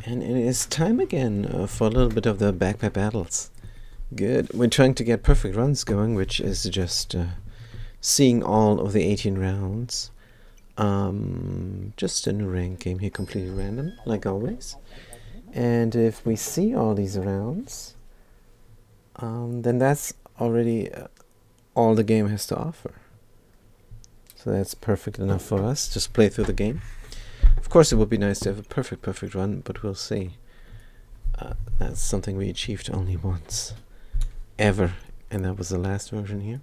And it is time again for a little bit of the backpack battles. Good. We're trying to get perfect runs going, which is just seeing all of the 18 rounds. Just a new rank game here, completely random, like always. And if we see all these rounds, then that's already all the game has to offer. So that's perfect enough for us. Just play through the game. Of course, it would be nice to have a perfect run, but we'll see. That's something we achieved only once, ever, and that was the last version here.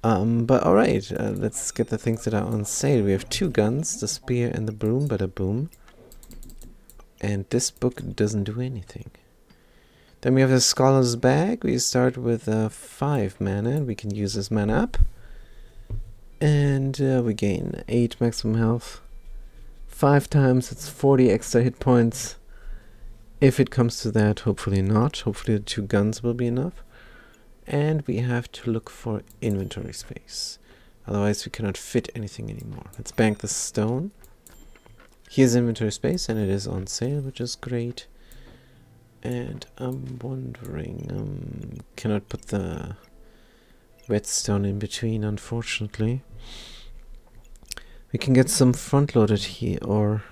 But alright, let's get the things that are on sale. We have 2 guns, the spear and the broom, bada boom. And this book doesn't do anything. Then we have the Scholar's Bag. We start with 5 mana, and we can use this mana up. And we gain 8 maximum health. 5 times, it's 40 extra hit points. If it comes to that, hopefully not. Hopefully the 2 guns will be enough. And we have to look for inventory space. Otherwise we cannot fit anything anymore. Let's bank the stone. Here's inventory space, and it is on sale, which is great. And I'm wondering, cannot put the whetstone in between, unfortunately. We can get some front loaded here, or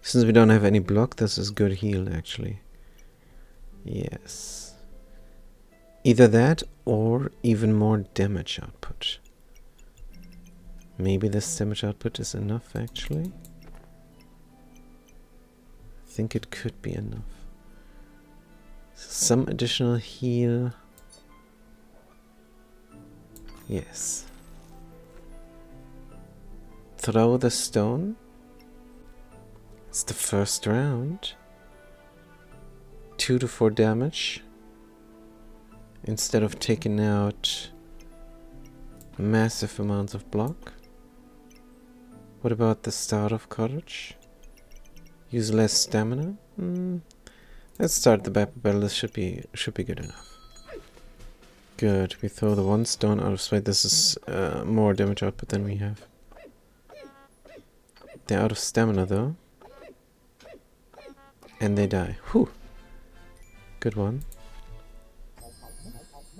since we don't have any block, this is good heal actually. Yes. Either that or even more damage output. Maybe this damage output is enough actually. I think it could be enough. Some additional heal. Yes. Throw the stone. It's the first round. 2 to 4 damage. Instead of taking out massive amounts of block. What about the start of courage? Use less stamina? Let's start the battle. This should be good enough. Good. We throw the 1 stone out of sight. This is more damage output than we have. They're out of stamina though. And they die. Whew. Good one.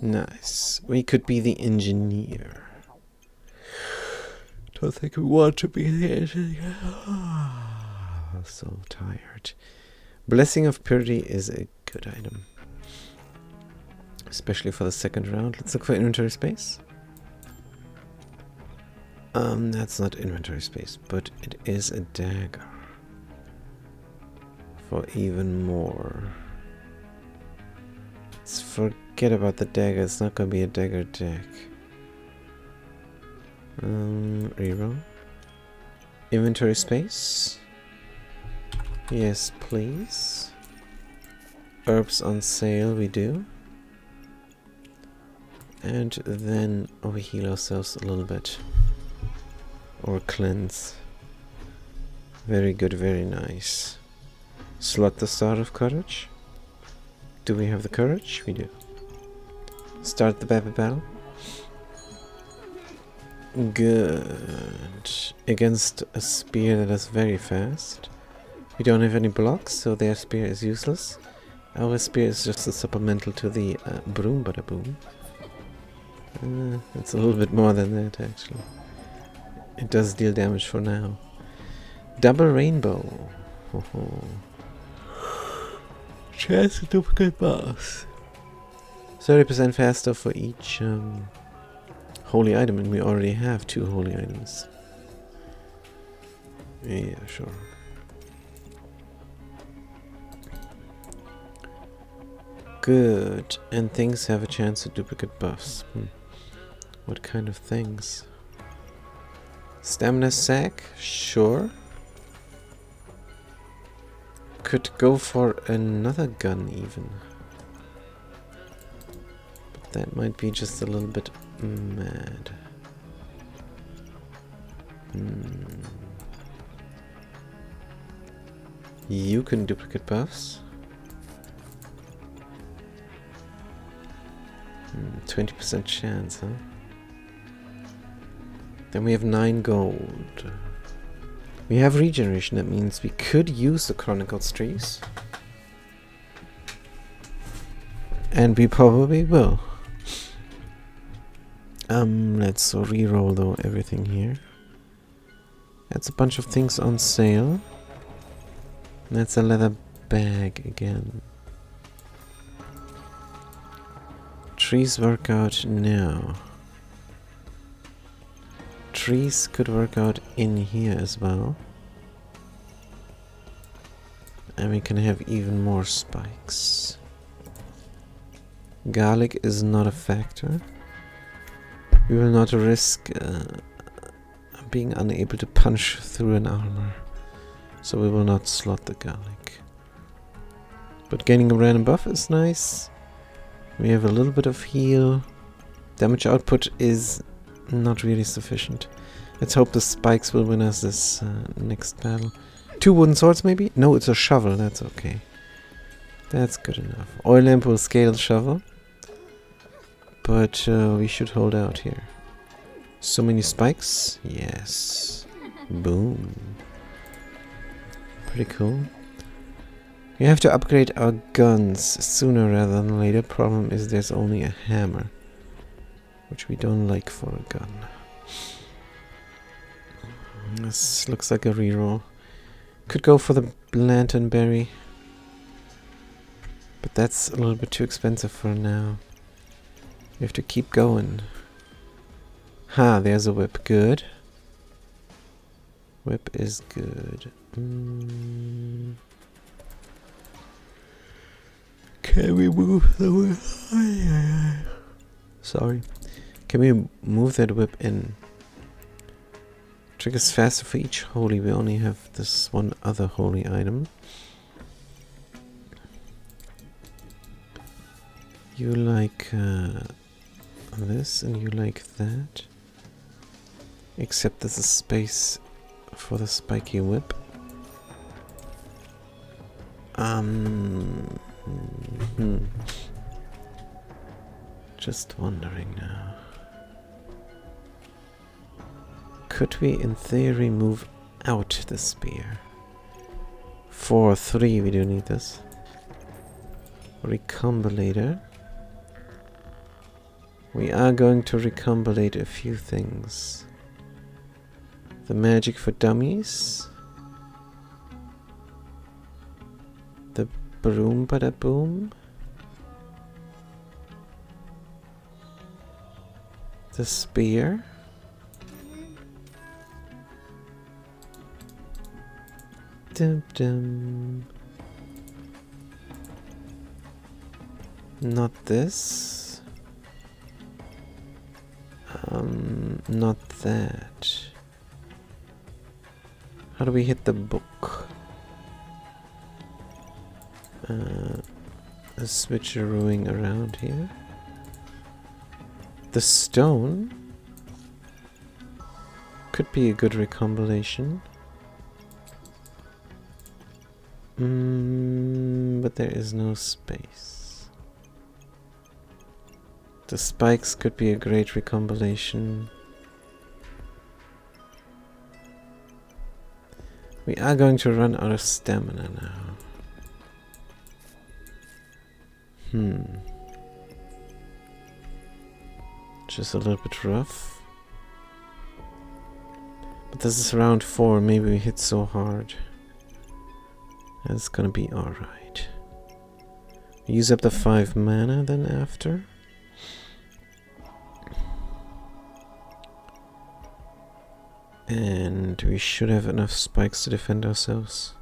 Nice. We could be the engineer. Don't think we want to be the engineer. So tired. Blessing of Purity is a good item. Especially for the second round. Let's look for inventory space. That's not inventory space, but it is a dagger. For even more. Let's forget about the dagger. It's not gonna be a dagger deck. Reroll. Inventory space. Yes, please. Herbs on sale, we do. And then we heal ourselves a little bit. Or cleanse. Very good, very nice. Slot the Star of Courage. Do we have the courage? We do. Start the battle. Good. Against a spear that is very fast. We don't have any blocks, so their spear is useless. Our spear is just a supplemental to the broom, bada boom. It's a little bit more than that, actually. It does deal damage for now. Double rainbow. Chance to duplicate boss. 30% faster for each holy item, and we already have 2 holy items. Yeah, sure. Good. And things have a chance to duplicate buffs. What kind of things? Stamina sack? Sure. Could go for another gun even. But that might be just a little bit mad. You can duplicate buffs. 20% chance, huh? Then we have 9 gold. We have regeneration, that means we could use the Chronicles trees. And we probably will. Let's re-roll though everything here. That's a bunch of things on sale. That's a leather bag again. Trees work out now. Trees could work out in here as well. And we can have even more spikes. Garlic is not a factor. We will not risk being unable to punch through an armor. So we will not slot the garlic. But gaining a random buff is nice. We have a little bit of heal. Damage output is not really sufficient. Let's hope the spikes will win us this next battle. 2 wooden swords maybe? No, it's a shovel. That's okay. That's good enough. Oil lamp will scale the shovel. But we should hold out here. So many spikes? Yes. Boom. Pretty cool. We have to upgrade our guns sooner rather than later. Problem is there's only a hammer, which we don't like for a gun. This looks like a reroll. Could go for the lantern berry, but that's a little bit too expensive for now. We have to keep going. Ha, there's a whip. Good. Whip is good. Can we move the whip? Sorry. Can we move that whip in? Triggers faster for each holy. We only have this one other holy item. You like this and you like that. Except there's a space for the spiky whip. Just wondering now. Could we, in theory, move out the spear? 4-3, we do need this. Recombulator. We are going to recombulate a few things. The magic for dummies. The broom bada boom. The spear. Dum dum. Not this. Not that. How do we hit the book? A switcherooing around here. The stone could be a good recombination. But there is no space. The spikes could be a great recombination. We are going to run out of stamina now. Just a little bit rough. But this is round 4, maybe we hit so hard. That's gonna be alright. Use up the 5 mana then after. And we should have enough spikes to defend ourselves.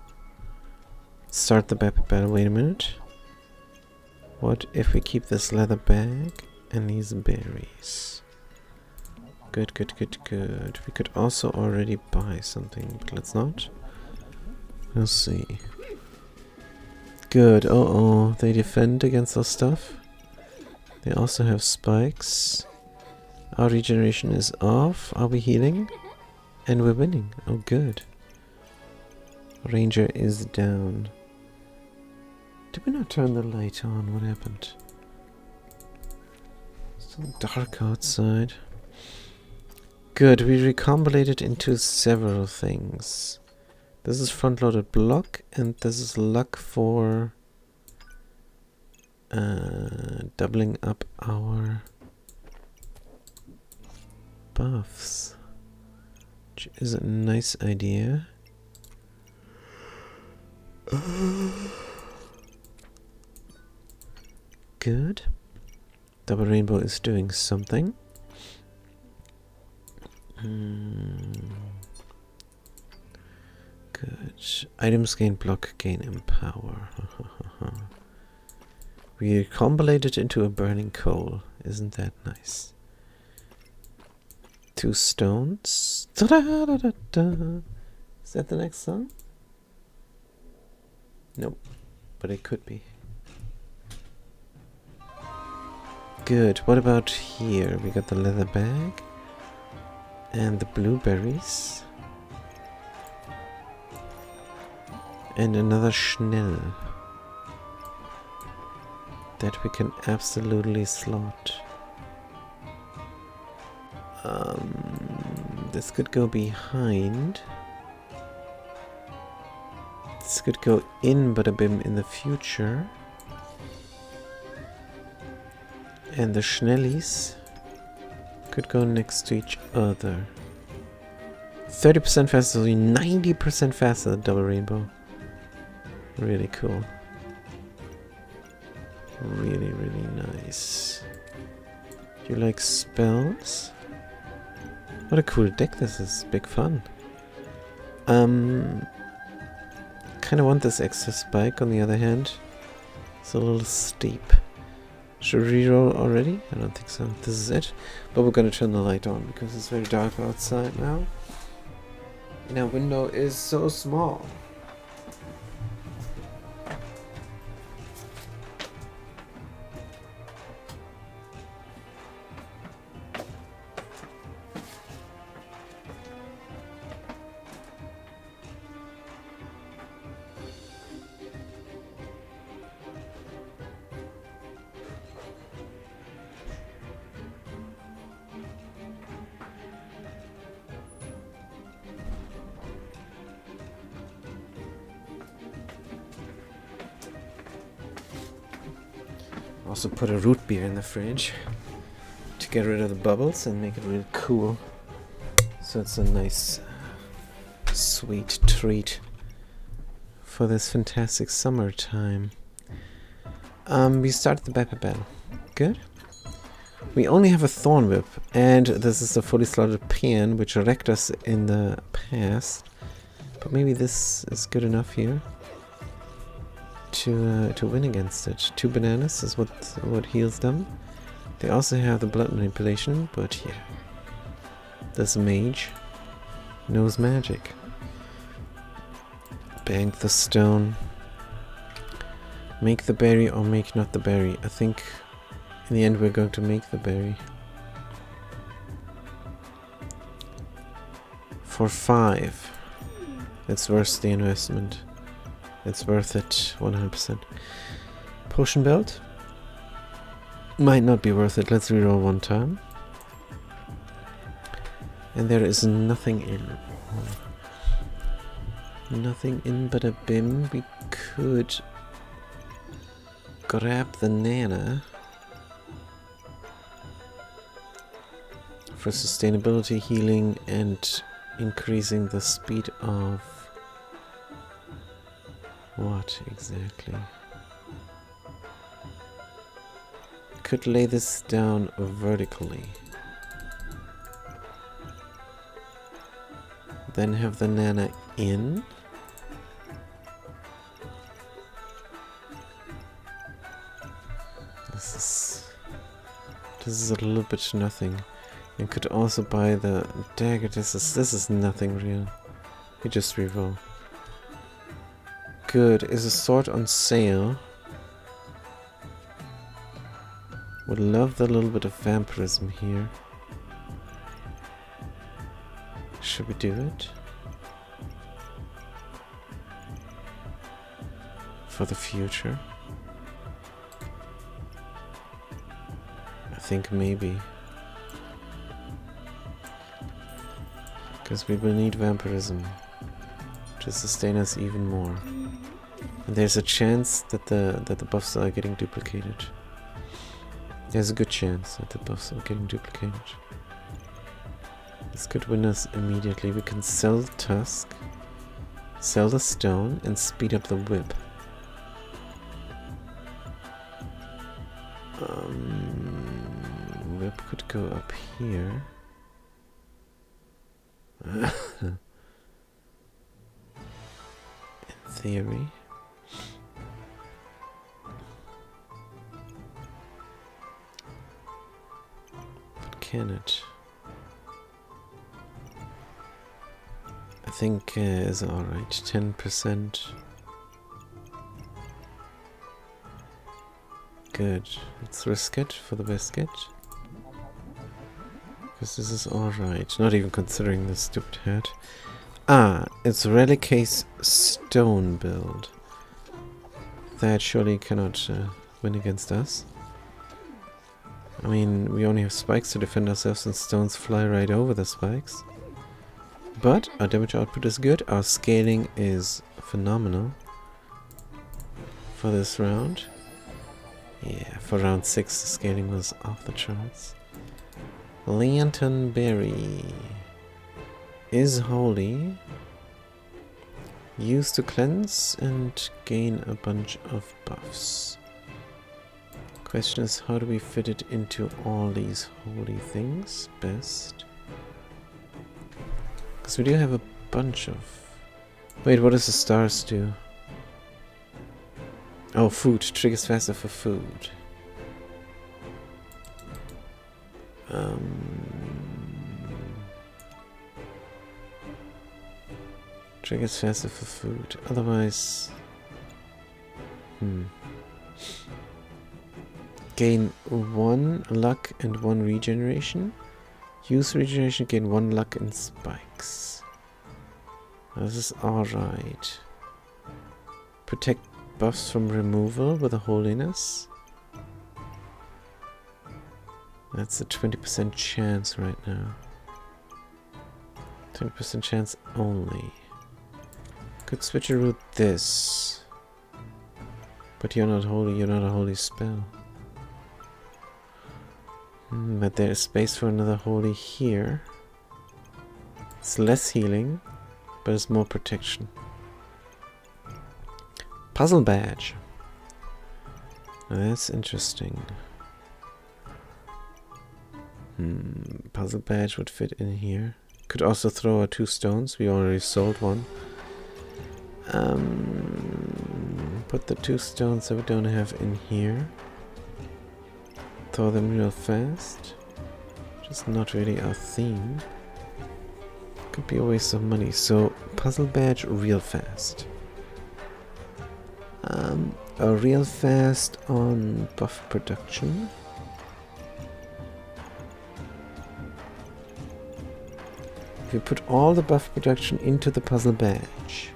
Start the battle. Wait a minute. What if we keep this leather bag and these berries? Good, good, good, good. We could also already buy something, but let's not. We'll see. Good. Uh-oh. They defend against our stuff. They also have spikes. Our regeneration is off. Are we healing? And we're winning. Oh, good. Ranger is down. Did we not turn the light on? What happened? It's so dark outside. Good. We recombinated into several things. This is front-loaded block, and this is luck for doubling up our buffs, which is a nice idea. Good. Double Rainbow is doing something. Good. Items gain block, gain empower. We combulated into a burning coal. Isn't that nice? 2 stones. Da-da-da-da-da. Is that the next song? Nope. But it could be. Good. What about here? We got the leather bag. And the blueberries. And another Schnell. That we can absolutely slot. This could go behind. This could go in Bada Bim in the future. And the Schnellies could go next to each other. 30% faster, 90% faster than Double Rainbow. Really cool. Really, really nice. Do you like spells? What a cool deck this is. Big fun. Kinda want this extra spike on the other hand. It's a little steep. Should we reroll already? I don't think so. This is it. But we're gonna turn the light on because it's very dark outside now. And our window is so small. Also put a root beer in the fridge to get rid of the bubbles and make it really cool. So it's a nice sweet treat for this fantastic summertime. We started the battle. Good. We only have a Thorn Whip, and this is a fully slotted Paean, which wrecked us in the past. But maybe this is good enough here to win against it. 2 bananas is what heals them. They also have the blood manipulation, but yeah, this mage knows magic. Bank the stone. Make the berry or make not the berry. I think in the end we're going to make the berry. For 5. It's worth the investment. It's worth it 100%. Potion belt. Might not be worth it. Let's reroll 1 time. And there is nothing in. Nothing in but a bim. We could grab the Nana for sustainability healing and increasing the speed of what exactly? Could lay this down vertically. Then have the Nana in. This is a little bit nothing. You could also buy the dagger. This is nothing real. You just reroll. Good. Is a sword on sale? Would love the little bit of vampirism here. Should we do it? For the future? I think maybe. Because we will need vampirism to to sustain us even more. And there's a chance that the buffs are getting duplicated. There's a good chance that the buffs are getting duplicated. This could win us immediately. We can sell the tusk, sell the stone, and speed up the whip. Whip could go up here. In theory. But can it? I think is alright. 10%. Good. Let's risk it for the biscuit. Because this is alright. Not even considering the stupid hat. Ah, it's Relicae's stone build. That surely cannot win against us. I mean, we only have spikes to defend ourselves and stones fly right over the spikes. But our damage output is good. Our scaling is phenomenal for this round. Yeah, for round 6 the scaling was off the charts. Lantern Berry is holy. Used to cleanse and gain a bunch of buffs. Question is, how do we fit it into all these holy things best? Because we do have a bunch of... Wait, what does the stars do? Oh, food. Triggers faster for food. Triggers faster for food. Otherwise... Gain 1 luck and 1 regeneration. Use regeneration, gain 1 luck and spikes. This is alright. Protect buffs from removal with a holiness. That's a 20% chance right now. 20% chance only. Could switcheroo this. But you're not holy, you're not a holy spell. But there is space for another holy here. It's less healing, but it's more protection. Puzzle badge. Now that's interesting. Puzzle badge would fit in here. Could also throw our 2 stones. We already sold one. Put the 2 stones that we don't have in here. Throw them real fast. Just not really our theme. Could be a waste of money. So puzzle badge real fast. Real fast on buff production. If you put all the buff production into the puzzle badge,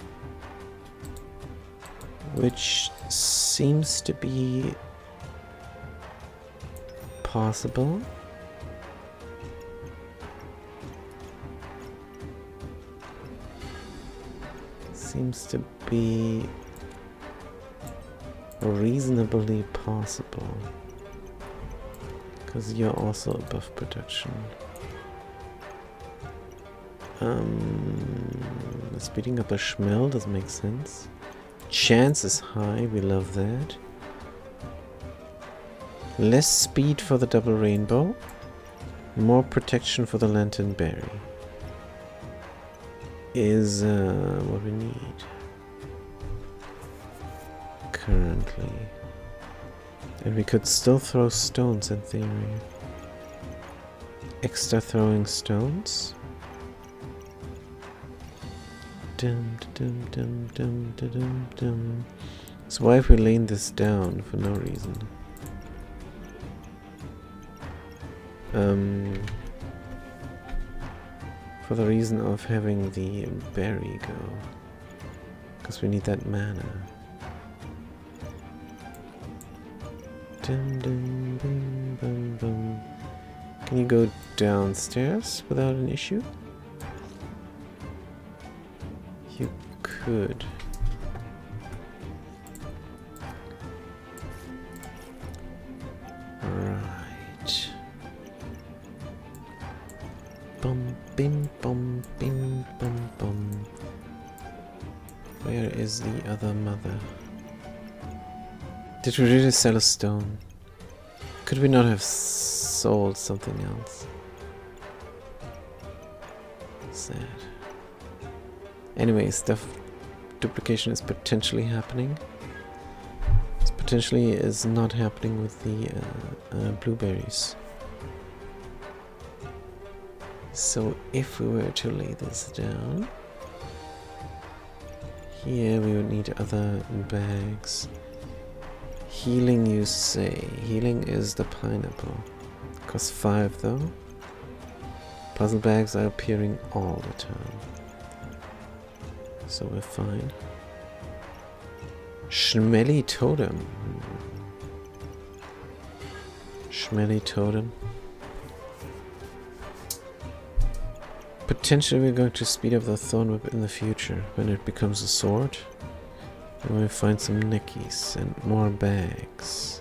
which seems to be possible. Seems to be reasonably possible. Because you're also above production. Speeding up a Schmel doesn't make sense. Chance is high, we love that. Less speed for the double rainbow. More protection for the lantern berry. Is what we need. Currently. And we could still throw stones in theory. Extra throwing stones. Dum, dum, dum, dum, dum, dum. So why have we laid this down for no reason? For the reason of having the berry go. Because we need that mana. Dum, dum, dum, dum, dum. Can you go downstairs without an issue? You could. Right. Bum bim bum bim bum bum. Where is the other mother? Did we really sell a stone? Could we not have sold something else? Sad. Anyway, stuff duplication is potentially happening. This potentially is not happening with the blueberries. So if we were to lay this down, here we would need other bags. Healing, you say? Healing is the pineapple. Costs 5 though. Puzzle bags are appearing all the time. So we're fine. Schmelly totem. Schmelly totem. Potentially we're going to speed up the thorn whip in the future when it becomes a sword. And we find some neckies and more bags.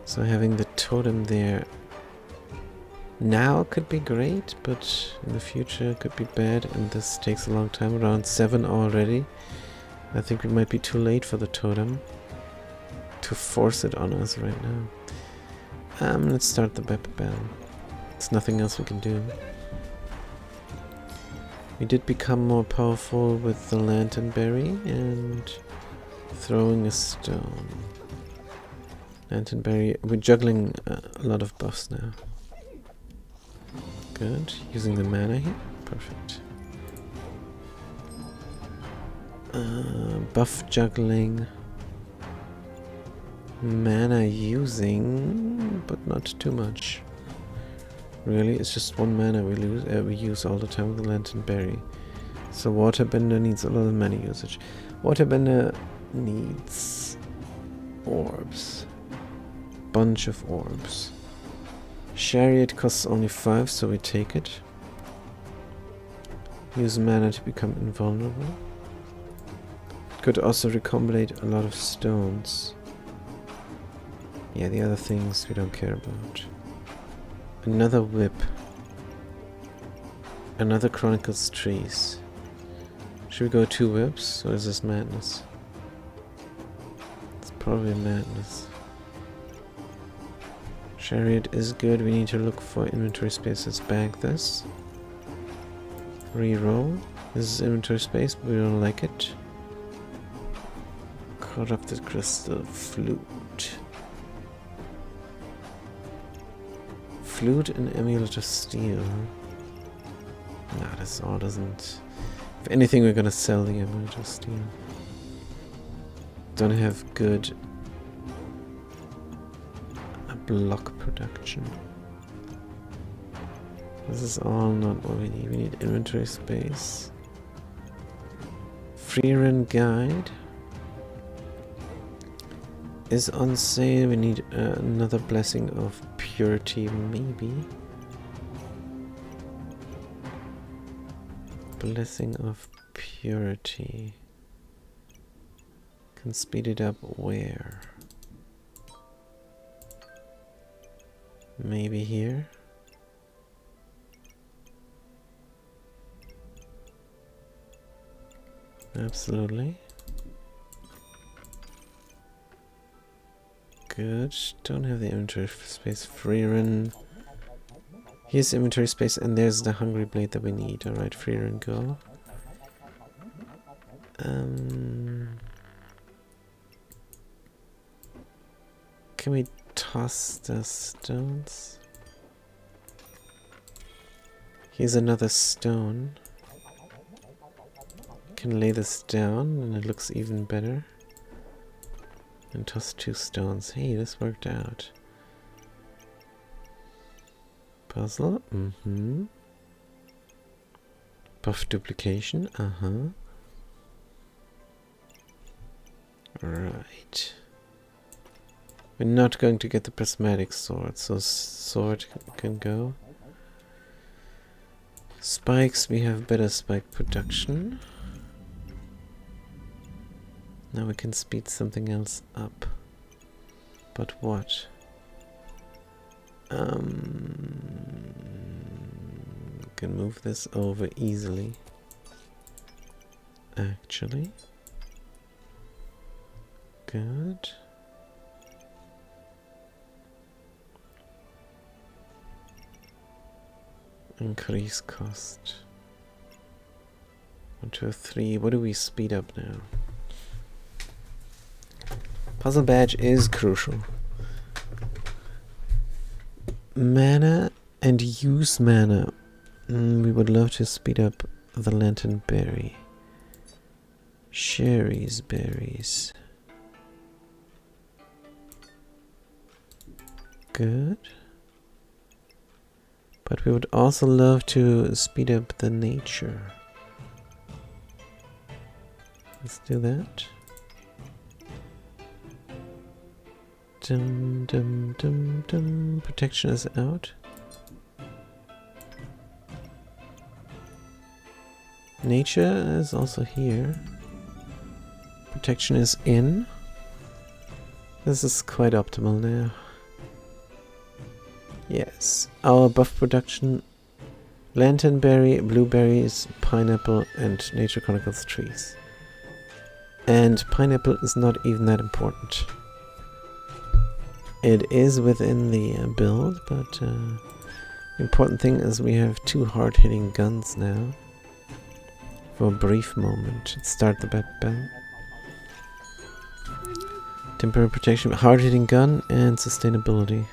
So having the totem there now could be great, but in the future it could be bad, and this takes a long time, around 7 already. I think we might be too late for the totem to force it on us right now. Let's start the battle. There's nothing else we can do. We did become more powerful with the lantern berry and throwing a stone. Lantern berry, we're juggling a lot of buffs now. Good, using the mana here, perfect. Buff juggling. Mana using, but not too much. Really, it's just 1 mana we use all the time with the lantern berry. So waterbender needs a lot of mana usage. Waterbender needs orbs. Bunch of orbs. Chariot costs only 5, so we take it. Use mana to become invulnerable. Could also recombinate a lot of stones. Yeah, the other things we don't care about. Another whip. Another Chronicles trees. Should we go 2 whips, or is this madness? It's probably madness. Chariot is good. We need to look for inventory space. Let's bag this. Reroll. This is inventory space, but we don't like it. Corrupted crystal. Flute. Flute and amulet of steel. Nah, this all doesn't... If anything, we're gonna sell the amulet of steel. Don't have good block production. This is all not what we need. We need inventory space. Free run guide is on sale. We need another blessing of purity, maybe. Blessing of purity. Can speed it up where? Maybe here? Absolutely. Good. Don't have the inventory space. Free run. Here's inventory space, and there's the hungry blade that we need. Alright, free run, go. Can we toss the stones? Here's another stone. Can lay this down, and it looks even better. And toss 2 stones. Hey, this worked out. Puzzle. Buff duplication. Right. We're not going to get the prismatic sword, so sword can go. Spikes, we have better spike production. Now we can speed something else up. But what? Can move this over easily. Actually. Good. Increase cost. 1, 2, 3. What do we speed up now? Puzzle badge is crucial. Mana and use mana. We would love to speed up the lantern berry. Sherry's berries. Good. But we would also love to speed up the nature. Let's do that. Dum dum dum dum. Protection is out. Nature is also here. Protection is in. This is quite optimal now. Yes. Our buff production: lanternberry, blueberries, pineapple, and Nature Chronicles trees. And pineapple is not even that important. It is within the build, but the important thing is we have 2 hard-hitting guns now. For a brief moment. Start the battle. Temporary protection, hard-hitting gun, and sustainability.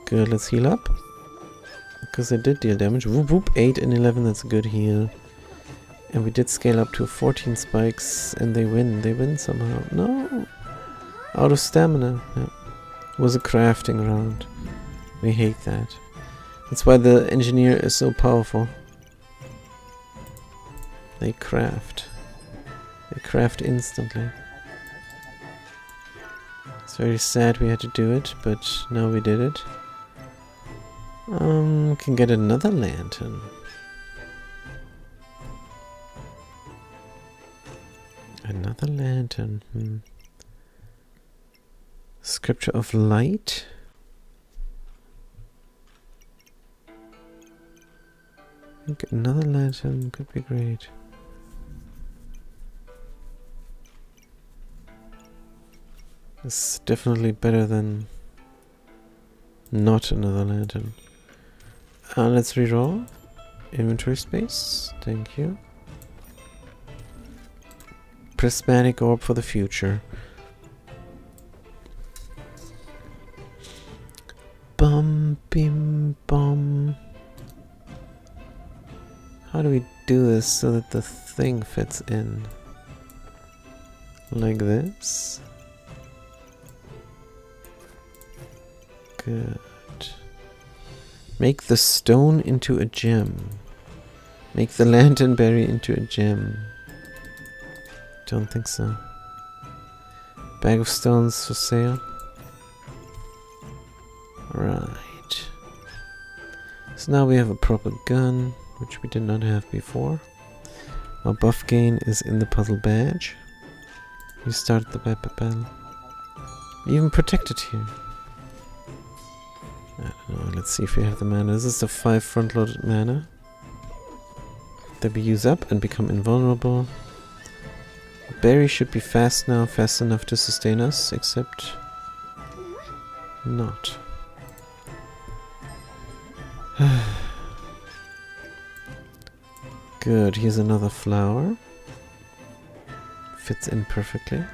Good, let's heal up. Because they did deal damage. Whoop whoop, 8 and 11, that's a good heal. And we did scale up to 14 spikes, and they win. They win somehow. No! Out of stamina. Yeah. It was a crafting round. We hate that. That's why the engineer is so powerful. They craft. They craft instantly. It's very sad we had to do it, but now we did it. Can get another lantern. Another lantern. Scripture of Light. I think another lantern could be great. It's definitely better than not another lantern. Let's reroll. Inventory space. Thank you. Prismatic orb for the future. Bum bim bum. How do we do this so that the thing fits in? Like this. Good. Make the stone into a gem. Make the lanternberry into a gem. Don't think so. Bag of stones for sale. Right. So now we have a proper gun, which we did not have before. Our buff gain is in the puzzle badge. We start the battle. Even protected here. I don't know, let's see if we have the mana. This is the 5 front-loaded mana. That we use up and become invulnerable. Berry should be fast now, fast enough to sustain us, except not. Good, here's another flower. Fits in perfectly.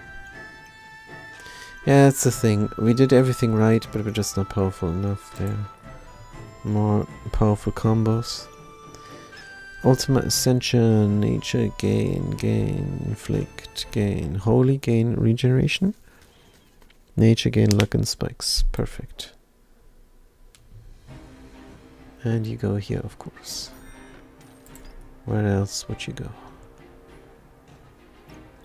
Yeah, that's the thing. We did everything right, but we're just not powerful enough there. More powerful combos. Ultimate Ascension, Nature, Gain, Inflict, Gain, Holy, Gain, Regeneration. Nature, Gain, Luck and Spikes. Perfect. And you go here, of course. Where else would you go?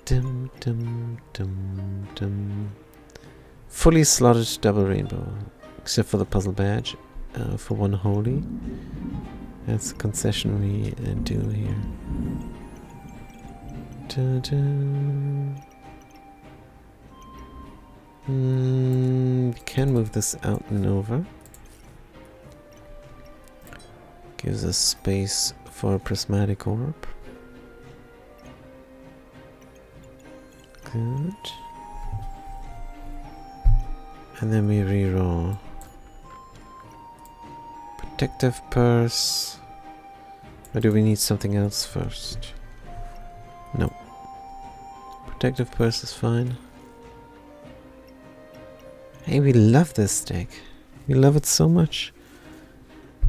Dum dum dum dum. Fully slotted double rainbow, except for the puzzle badge, for 1 holy. That's a concession we do here. We can move this out and over. Gives us space for a prismatic orb. Good. And then we reroll. Protective purse. Or do we need something else first? No. Protective purse is fine. Hey, we love this deck. We love it so much.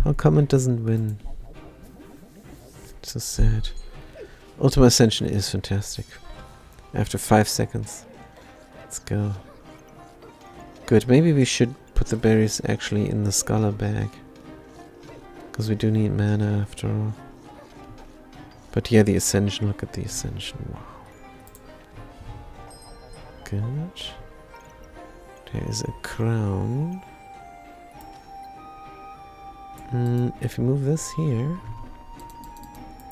How come it doesn't win? It's so sad. Ultima Ascension is fantastic. After 5 seconds. Let's go. Good, maybe we should put the berries actually in the Scholar bag. Because we do need mana after all. But yeah, the Ascension, look at the Ascension. Wow. Good. There is a crown. If you move this here,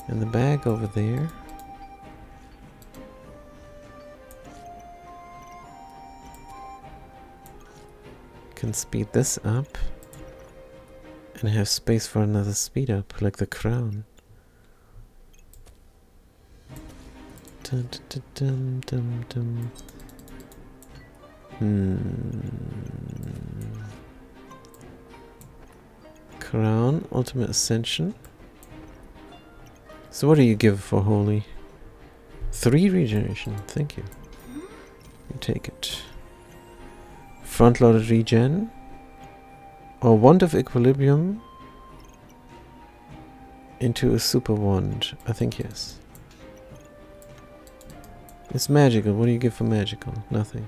and the bag over there, can speed this up, and have space for another speed up, like the crown. Dun, dun, dun, dun, dun, dun. Crown, Ultimate Ascension. So what do you give for Holy? 3 regeneration, thank you. You take it. Front-loaded regen. Or Wand of Equilibrium into a super wand. I think yes. It's magical. What do you give for magical? Nothing.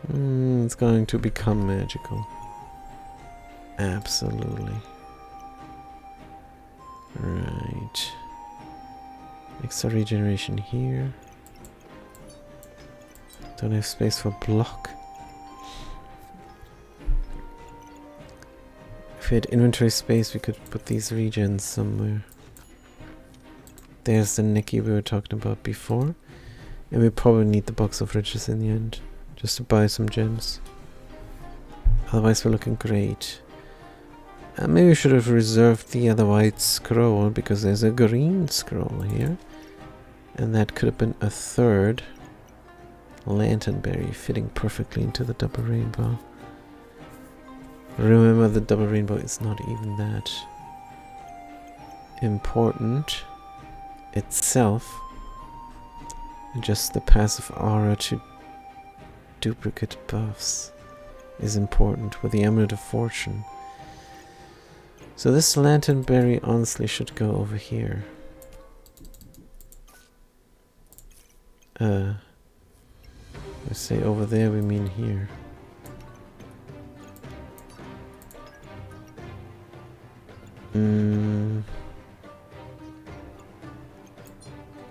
It's going to become magical. Absolutely. Right. Extra regeneration here. Don't have space for block. If we had inventory space, we could put these regens somewhere. There's the Neki we were talking about before. And we probably need the Box of Riches in the end. Just to buy some gems. Otherwise we're looking great. Maybe we should have reserved the other white scroll, because there's a green scroll here. And that could have been a 3rd Lanternberry fitting perfectly into the double rainbow. Remember, the double rainbow is not even that important itself. Just the passive aura to duplicate buffs is important with the Amulet of Fortune. So this Lanternberry honestly should go over here. Let's say over there, we mean here.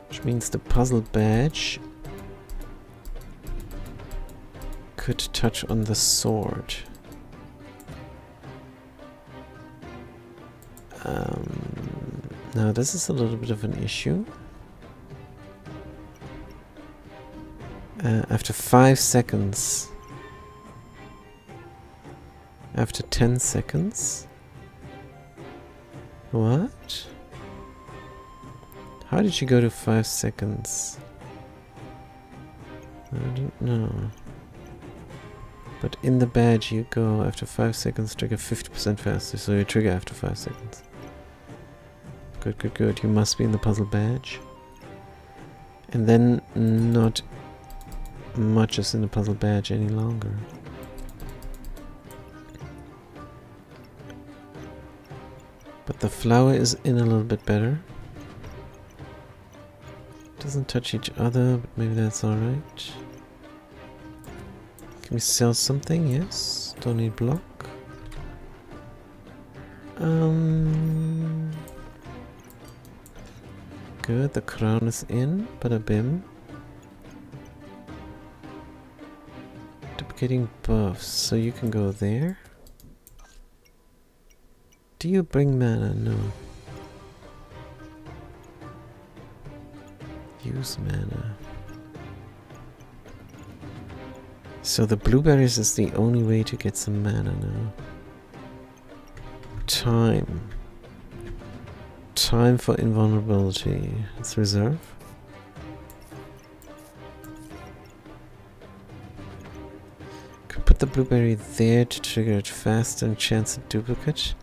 Which means the puzzle badge could touch on the sword. Now this is a little bit of an issue. After 5 seconds. After 10 seconds. What? How did you go to 5 seconds? I don't know. But in the badge you go after 5 seconds, trigger 50% faster, so you trigger after 5 seconds. Good, good, good. You must be in the puzzle badge. And then not much is in the puzzle badge any longer. But the flower is in a little bit better. Doesn't touch each other, but maybe that's alright. Can we sell something? Yes. Don't need block. Good, the crown is in. Bada bim. Duplicating buffs, so you can go there. Do you bring mana? No. use mana. So the blueberries is the only way to get some mana now. Time. Time for invulnerability. Let's reserve. Could put the blueberry there to trigger it fast and chance a duplicate.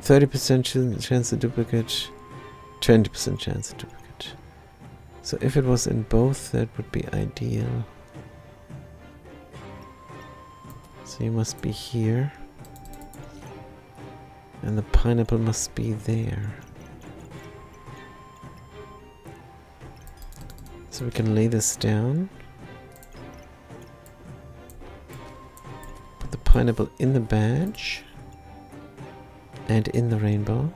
30% chance of duplicate, 20% chance of duplicate. So if it was in both, that would be ideal. So you must be here. And the pineapple must be there. So we can lay this down. Put the pineapple in the badge. And in the rainbow.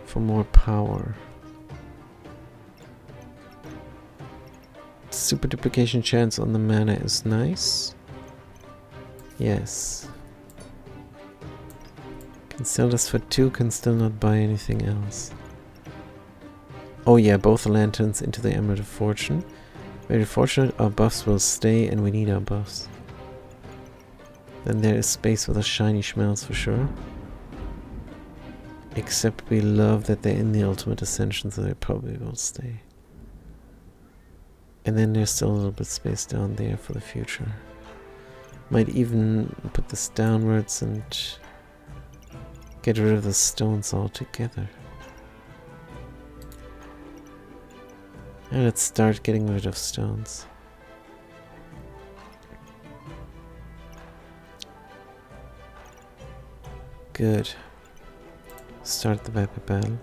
For more power. Super duplication chance on the mana is nice. Yes. Can sell this for 2, can still not buy anything else. Oh yeah, both lanterns into the Emerald of Fortune. Very fortunate, our buffs will stay and we need our buffs. Then there is space for the shiny schmells for sure. Except we love that they're in the Ultimate Ascension, so they probably will stay. And then there's still a little bit space down there for the future. Might even put this downwards and get rid of the stones altogether. And let's start getting rid of stones. Good. Start the Viper battle.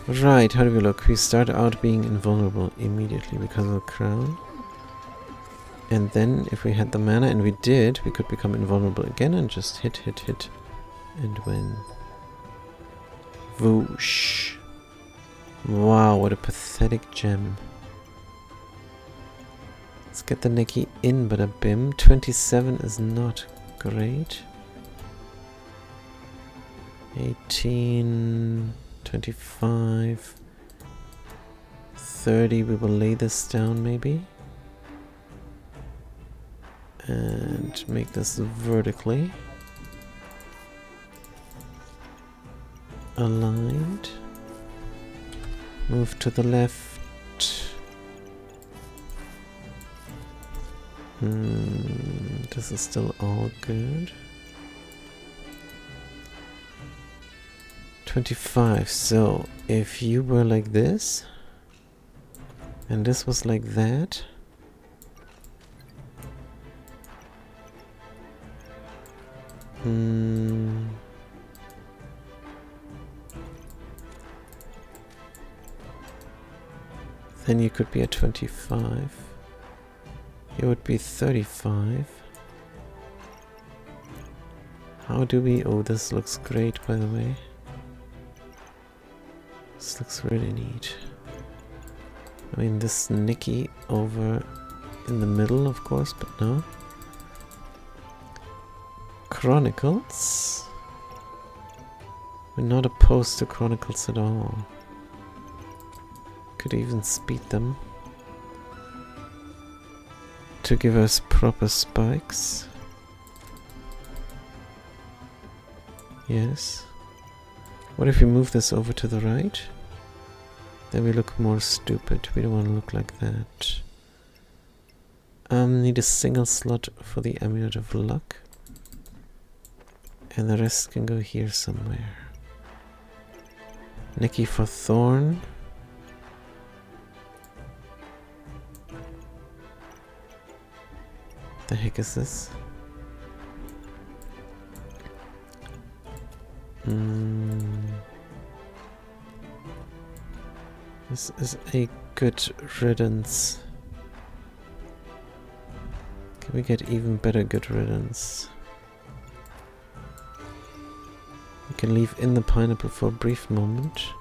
Right, how do we look? We start out being invulnerable immediately because of the crown. And then if we had the mana, and we did, we could become invulnerable again and just hit, and win. Whoosh. Wow, what a pathetic gem. Let's get the Neki in, bada bim. 27 is not great. 18, 25, 30, we will lay this down maybe. And make this vertically aligned. Move to the left. This is still all good. 25. So if you were like this and this was like that, then you could be at 25. You would be 35. How do we... Oh, this looks great, by the way. This looks really neat. I mean, this Neki over in the middle, of course, but no. Chronicles. We're not opposed to Chronicles at all. Could even speed them to give us proper spikes. Yes. What if we move this over to the right? Then we look more stupid. We don't want to look like that. Need a single slot for the Amulet of Luck. And the rest can go here somewhere. Neki for Thorn. The heck is this? This is a good riddance. Can we get even better good riddance? We can leave in the pineapple for a brief moment.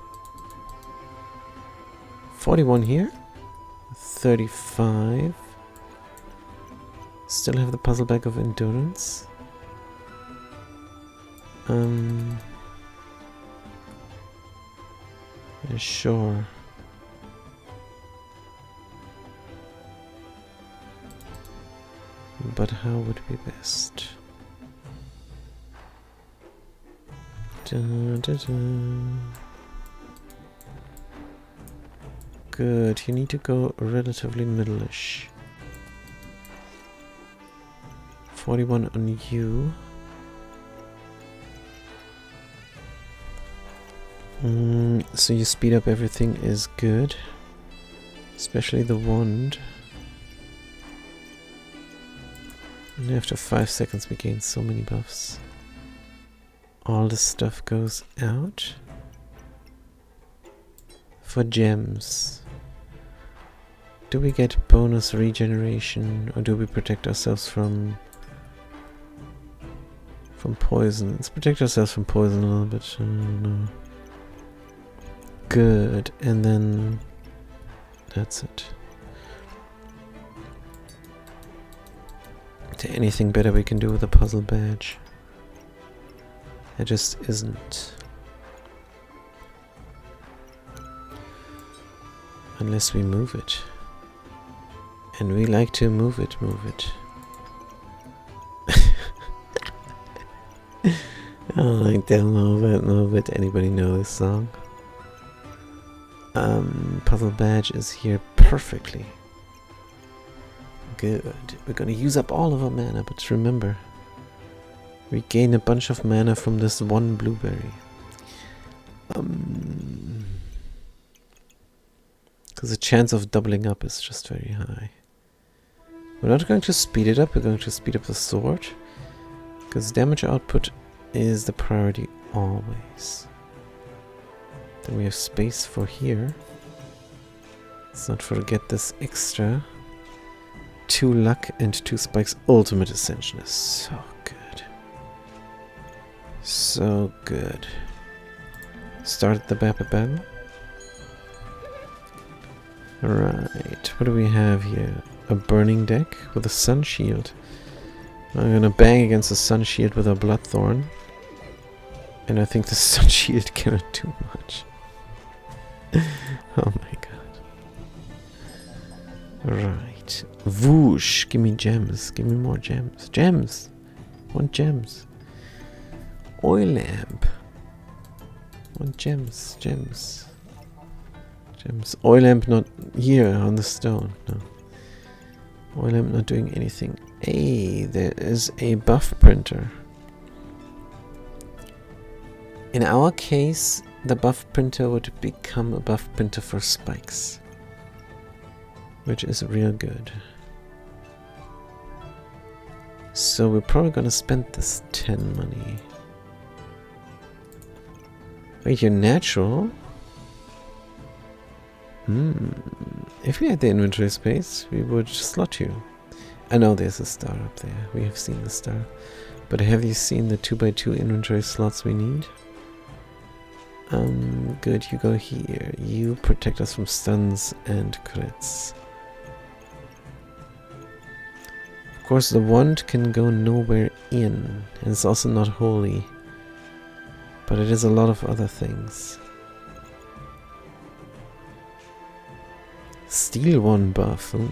41 here. 35. Still have the puzzle bag of endurance. Sure. But how would be best? Dun, dun, dun. Good, you need to go relatively middle-ish. 41 on you. So you speed up everything is good. Especially the wand. And after 5 seconds we gain so many buffs. All this stuff goes out. For gems. Do we get bonus regeneration or do we protect ourselves from poison? Let's protect ourselves from poison a little bit. No. Good, and then that's it. Is there anything better we can do with a puzzle badge? There just isn't. Unless we move it. And we like to move it. I like that move it. Anybody know this song? Puzzle badge is here perfectly. Good. We're gonna use up all of our mana, but remember, we gain a bunch of mana from this one blueberry. Because the chance of doubling up is just very high. We're not going to speed it up, we're going to speed up the sword. Because damage output is the priority always. Then we have space for here. Let's not forget this extra. 2 luck and 2 spikes. Ultimate Ascension is so good. So good. Start the battle. Alright, what do we have here? A burning deck with a sun shield. I'm gonna bang against the sun shield with a Bloodthorn. And I think the sun shield cannot do much. Oh my god. Right. Whoosh! Give me gems. Give me more gems. Gems! I want gems. Oil lamp. I want gems. Gems. Oil lamp not here on the stone. No. Oil lamp not doing anything. Hey, there is a buff printer. In our case, the buff printer would become a buff printer for spikes, which is real good. So we're probably gonna spend this 10 money. Wait, you're natural? If we had the inventory space, we would slot you. I know there's a star up there. We have seen the star. But have you seen the 2x2 inventory slots we need? Good, you go here. You protect us from stuns and crits. Of course, the wand can go nowhere in, and it's also not holy. But it is a lot of other things. Steel one buff. Ooh.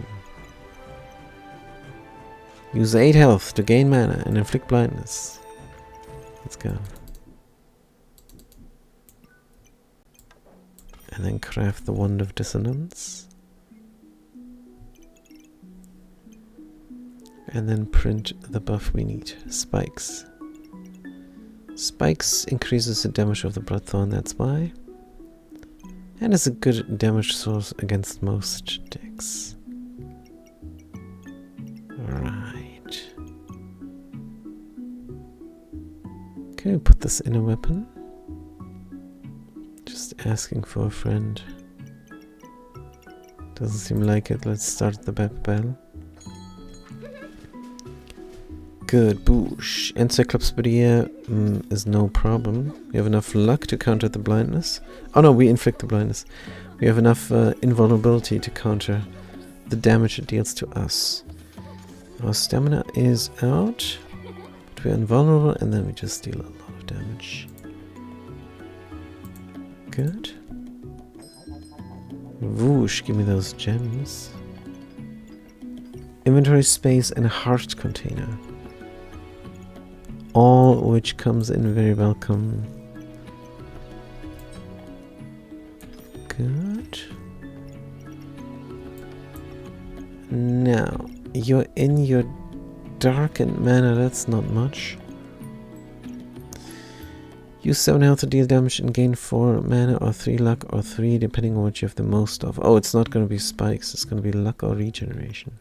Use 8 health to gain mana and inflict blindness. Let's go. And then craft the Wand of Dissonance. And then print the buff we need. Spikes. Spikes increases the damage of the Bloodthorn, that's why. And it's a good damage source against most decks. Right. Okay, put this in a weapon. Just asking for a friend. Doesn't seem like it. Let's start the battle. Good, boosh. Encyclopedia is no problem. We have enough luck to counter the blindness. Oh no, we inflict the blindness. We have enough invulnerability to counter the damage it deals to us. Our stamina is out, but we're invulnerable, and then we just deal a lot of damage. Good. Whoosh, give me those gems. Inventory space and a heart container. All which comes in very welcome. Good. Now, you're in your darkened mana, that's not much. Use 7 health to deal damage and gain 4 mana or 3 luck or 3 depending on what you have the most of. Oh, it's not going to be spikes, it's going to be luck or regeneration.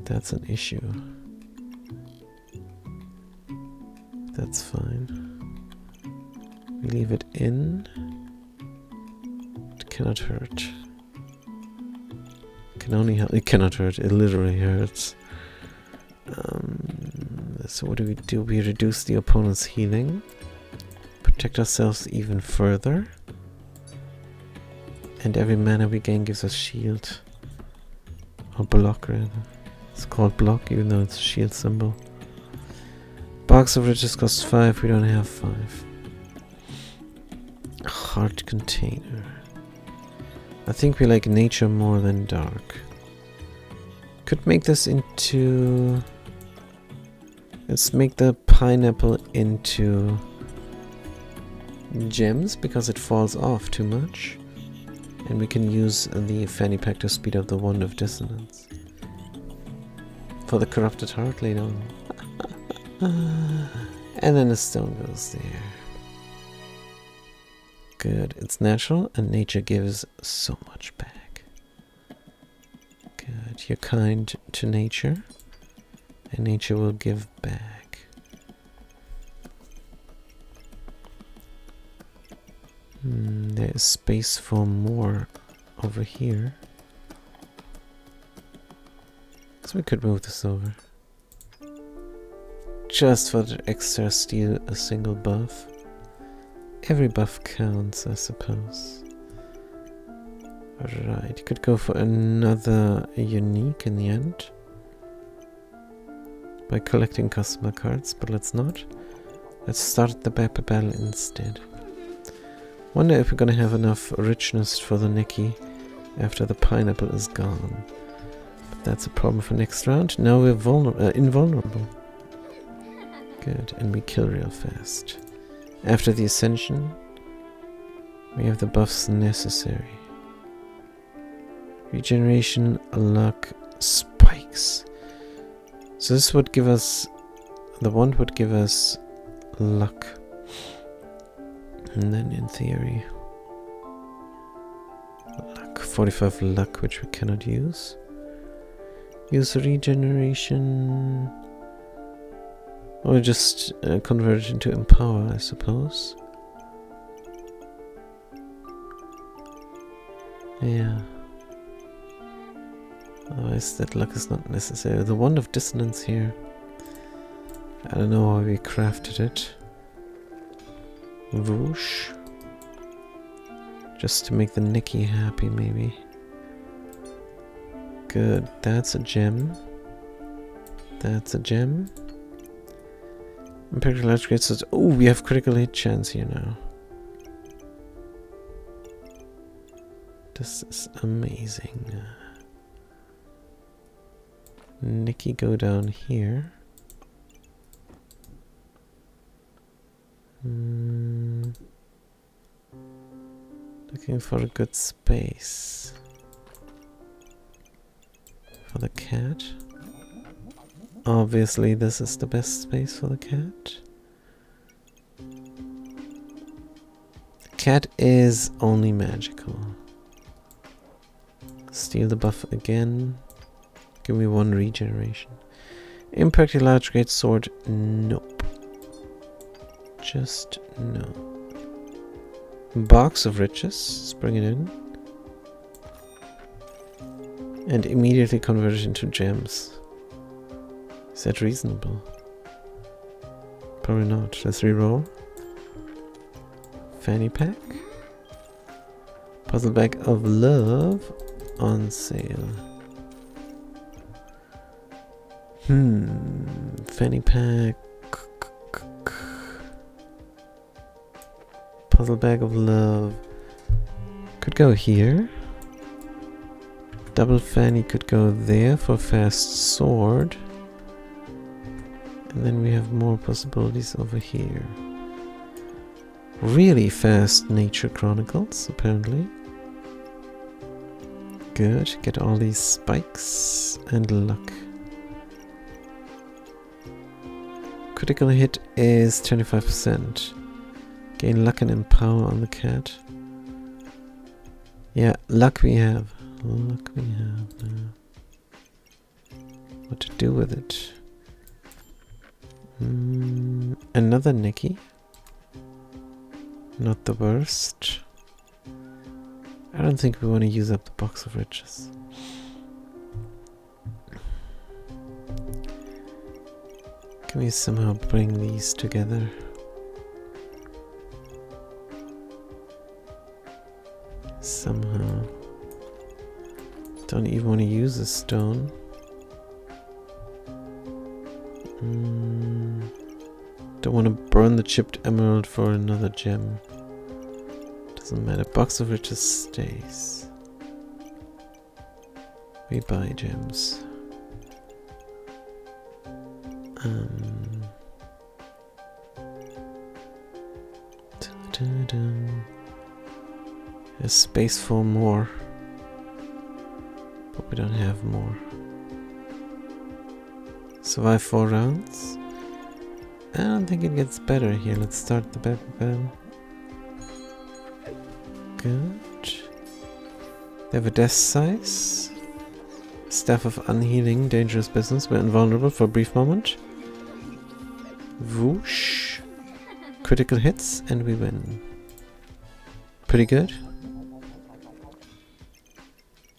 That's an issue. That's fine. We leave it in. It cannot hurt. It can only help. It cannot hurt, it literally hurts. So what do? We reduce the opponent's healing, protect ourselves even further, and every mana we gain gives us shield. Or block rather. It's called block even though it's a shield symbol. Box of riches costs 5, we don't have 5. Heart container. I think we like nature more than dark. Could make this into... Let's make the pineapple into gems because it falls off too much. And we can use the fanny pack to speed up the wand of dissonance. For the corrupted heart later on. And then the stone goes there. Good. It's natural and nature gives so much back. Good. You're kind to nature. And nature will give back. There is space for more over here. So we could move this over. Just for the extra steal a single buff. Every buff counts, I suppose. Right, you could go for another unique in the end. By collecting customer cards, but let's not. Let's start the battle instead. Wonder if we're gonna have enough richness for the Nicky after the pineapple is gone. But that's a problem for next round. Now we're invulnerable. Good, and we kill real fast. After the ascension, we have the buffs necessary. Regeneration, luck, spikes. So this would give us, the wand would give us luck. And then in theory, luck, 45 luck, which we cannot use. Use regeneration, or just convert it into empower, I suppose. Yeah. Otherwise that luck is not necessary. The wand of dissonance here. I don't know how we crafted it. Whoosh. Just to make the Nicky happy maybe. Good, that's a gem. That's a gem. Impact large great says, oh, we have critical hit chance here now. This is amazing. Nicky, go down here. Looking for a good space. For the cat. Obviously this is the best space for the cat. The cat is only magical. Steal the buff again. Give me 1 regeneration. Impact a large great sword. Nope. Just no. Box of riches. Let's bring it in. And immediately convert it into gems. Is that reasonable? Probably not. Let's reroll. Fanny pack. Puzzle bag of love on sale. Fanny pack. Puzzle bag of love. Could go here. Double Fanny could go there for fast sword. And then we have more possibilities over here. Really fast Nature Chronicles, apparently. Good, get all these spikes and luck. Critical hit is 25%. Gain luck and empower on the cat. Yeah, luck we have. Luck we have now. What to do with it? Another Nikki. Not the worst. I don't think we want to use up the box of riches. Can we somehow bring these together? Somehow. Don't even want to use a stone. Don't want to burn the chipped emerald for another gem. Doesn't matter. Box of riches stays. We buy gems. There's space for more, but we don't have more. Survive 4 rounds. I don't think it gets better here. Let's start the battle. Good. They have a death size. Staff of Unhealing, dangerous business. We're invulnerable for a brief moment. Whoosh. Critical hits and we win. Pretty good.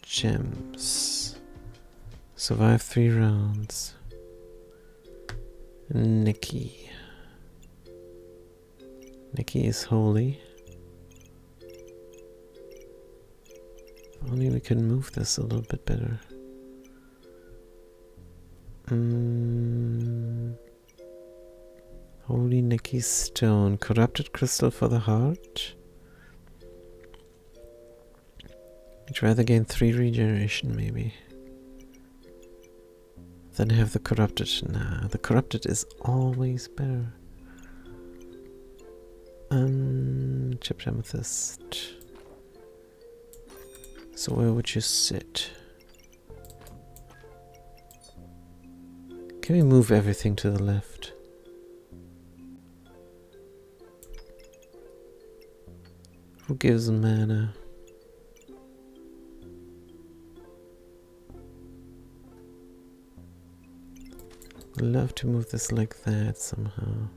Gems. Survive 3 rounds. Nikki. Nikki is holy. If only we can move this a little bit better. Holy Nikki Stone. Corrupted crystal for the heart. I'd rather gain 3 regeneration maybe than have the corrupted. Nah, the corrupted is always better. Chipped amethyst. So where would you sit? Can we move everything to the left? Who gives mana? I'd love to move this like that somehow.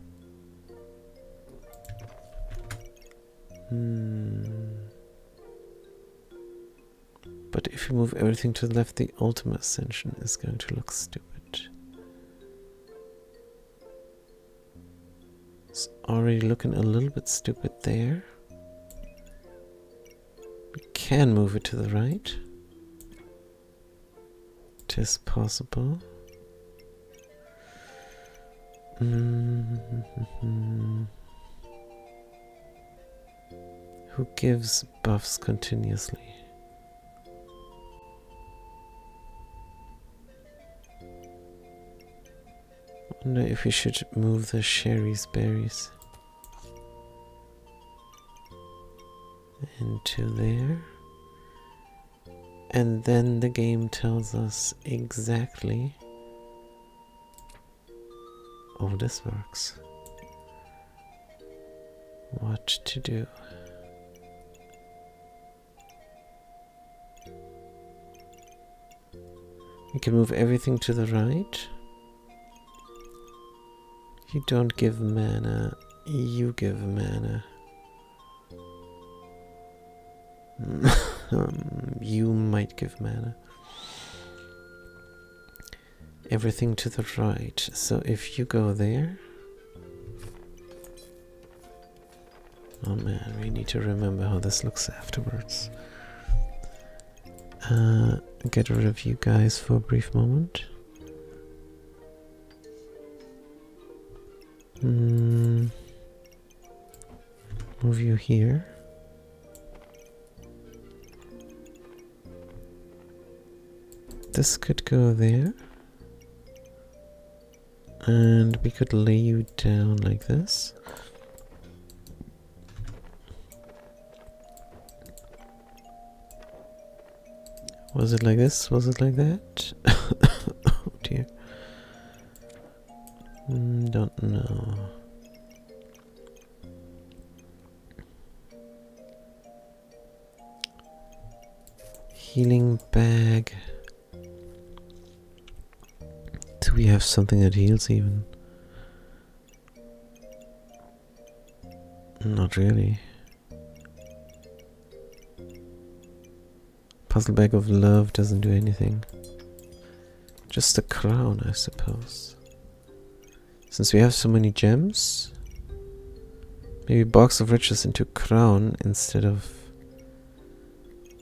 But if you move everything to the left, the ultimate ascension is going to look stupid. It's already looking a little bit stupid there. We can move it to the right. It is possible. Who gives buffs continuously? I wonder if we should move the Sherry's berries into there. And then the game tells us exactly. Oh, this works. What to do. You can move everything to the right. You don't give mana, you give mana. You might give mana. Everything to the right. So if you go there... Oh man, we need to remember how this looks afterwards. Get rid of you guys for a brief moment. Move you here. this could go there. And we could lay you down like this. Was it like this? Was it like that? Oh dear. Don't know. Healing bag. Do we have something that heals even? Not really. Puzzle bag of love doesn't do anything. Just a crown, I suppose. Since we have so many gems, maybe box of riches into crown instead of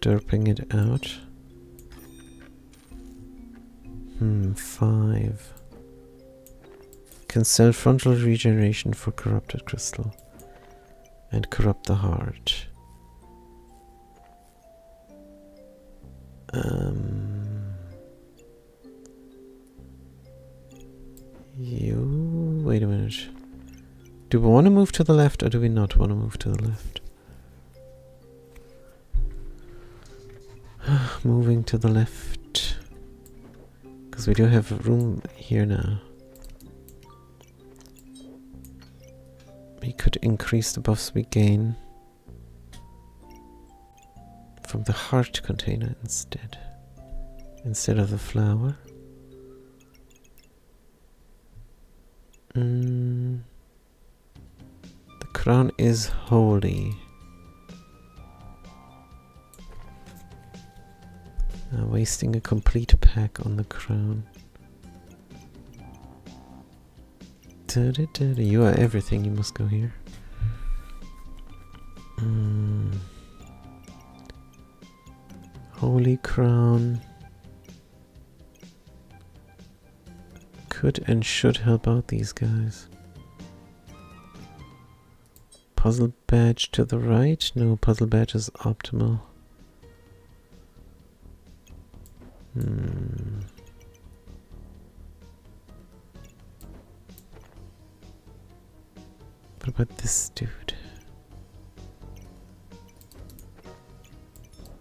derping it out. 5. Can sell frontal regeneration for corrupted crystal and corrupt the heart. Wait a minute. Do we want to move to the left or do we not want to move to the left? Moving to the left. Because we do have room here now. We could increase the buffs we gain from the heart container instead of the flower. The crown is holy. Wasting a complete pack on the crown. You are everything, you must go here. Holy crown. Could and should help out these guys. Puzzle badge to the right? No, puzzle badge is optimal. What about this dude?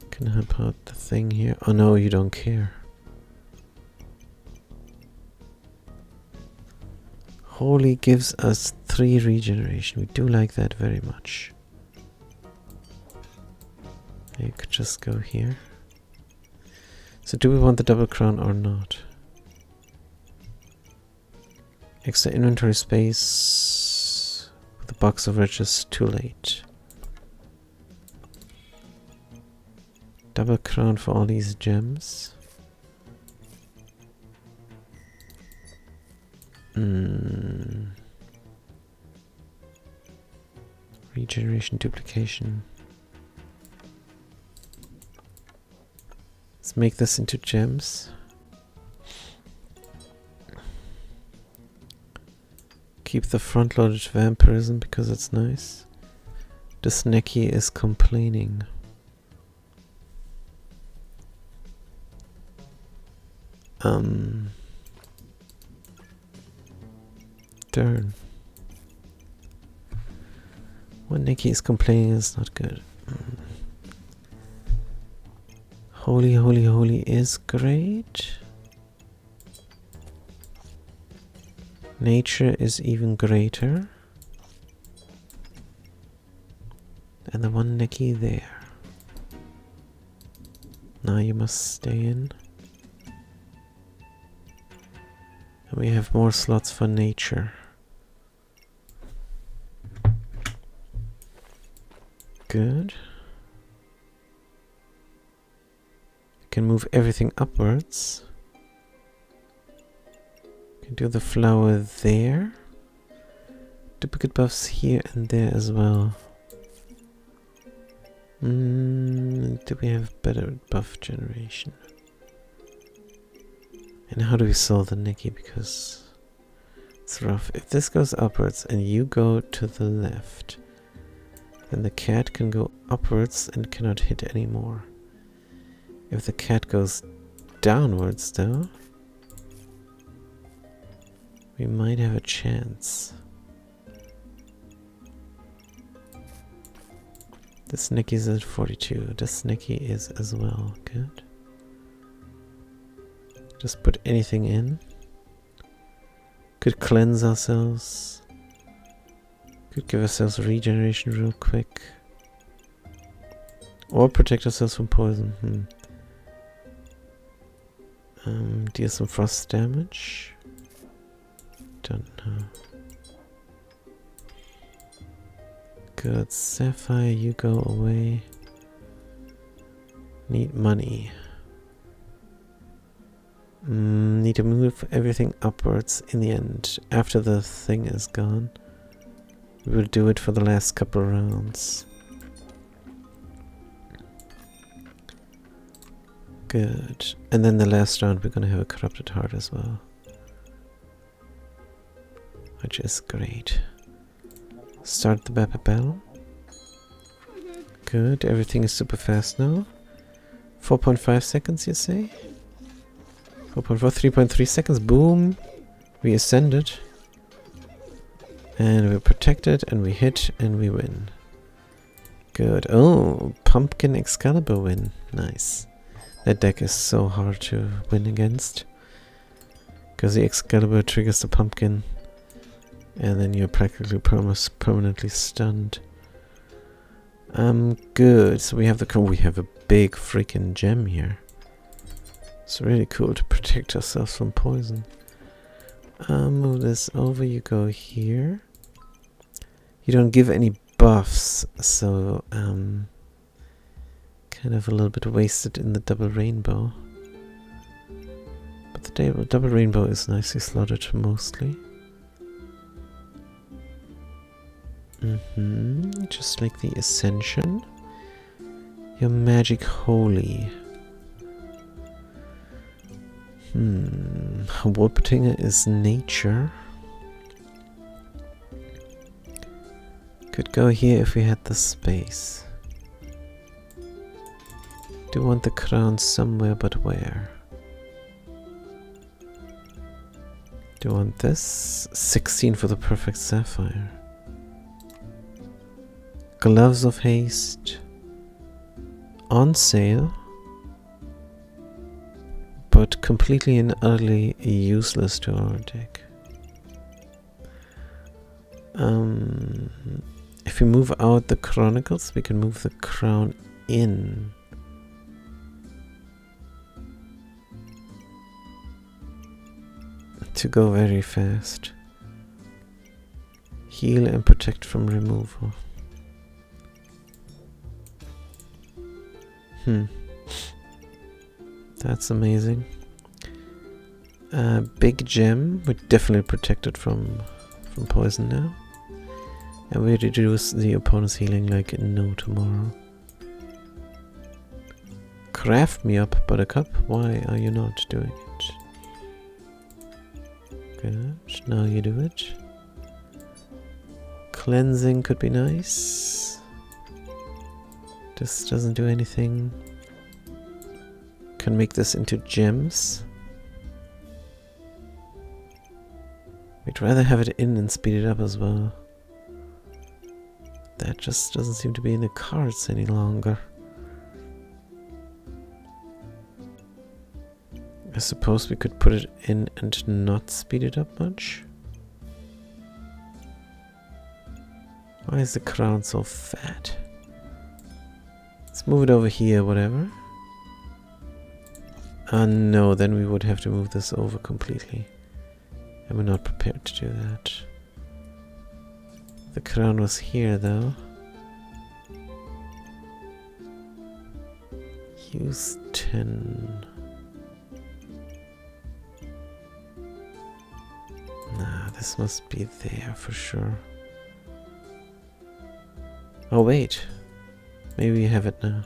Can I help out the thing here? Oh no, you don't care. Holy gives us 3 regeneration. We do like that very much. You could just go here. So do we want the double crown or not? Extra inventory space with the box of riches, too late. Double crown for all these gems. Regeneration, duplication. Let's make this into gems. Keep the front-loaded vampirism because it's nice. This Neki is complaining. Darn. When Neki is complaining is not good. Holy, holy, holy is great. Nature is even greater. And the one Neki there. Now you must stay in. And we have more slots for nature. Good. Can move everything upwards. Can do the flower there. Duplicate buffs here and there as well. Do we have better buff generation? And how do we solve the Neki? Because it's rough. If this goes upwards and you go to the left, then the cat can go upwards and cannot hit anymore. If the cat goes downwards though, we might have a chance. This Nicky's at 42. This Nicky is as well. Good. Just put anything in. Could cleanse ourselves. Could give ourselves regeneration real quick. Or protect ourselves from poison. Deal some frost damage. Don't know. Good. Sapphire, you go away. Need money. Need to move everything upwards in the end. After the thing is gone. We will do it for the last couple rounds. Good. And then the last round we're gonna have a corrupted heart as well. Which is great. Start the battle. Good. Everything is super fast now. 4.5 seconds, you say? 4.4, 3.3 seconds. Boom. We ascended. And we're protected, and we hit, and we win. Good. Oh, Pumpkin Excalibur win. Nice. That deck is so hard to win against. Because the Excalibur triggers the Pumpkin. And then you're practically permanently stunned. Good. So we have a big freaking gem here. It's really cool to protect ourselves from poison. Move this over. You go here. You don't give any buffs, so kind of a little bit wasted in the double rainbow. But the double rainbow is nicely slotted mostly. Just like the Ascension. Your Magic Holy. Wolpertinger is nature. Could go here if we had the space. Do want the crown somewhere, but where? Do want this? 16 for the perfect sapphire. Gloves of Haste. On sale. But completely and utterly useless to our deck. If we move out the Chronicles, we can move the crown in. To go very fast. Heal and protect from removal. That's amazing. Big gem. We're definitely protected from poison now. And we reduce the opponent's healing like no tomorrow. Craft me up, Buttercup. Why are you not doing it? Good. Now you do it. Cleansing could be nice. This doesn't do anything. Can make this into gems. We'd rather have it in and speed it up as well. That just doesn't seem to be in the cards any longer. I suppose we could put it in and not speed it up much. Why is the crown so fat? Let's move it over here, whatever. No, then we would have to move this over completely. And we're not prepared to do that. The crown was here, though. Use 10. Nah, this must be there for sure. Oh, wait. Maybe we have it now.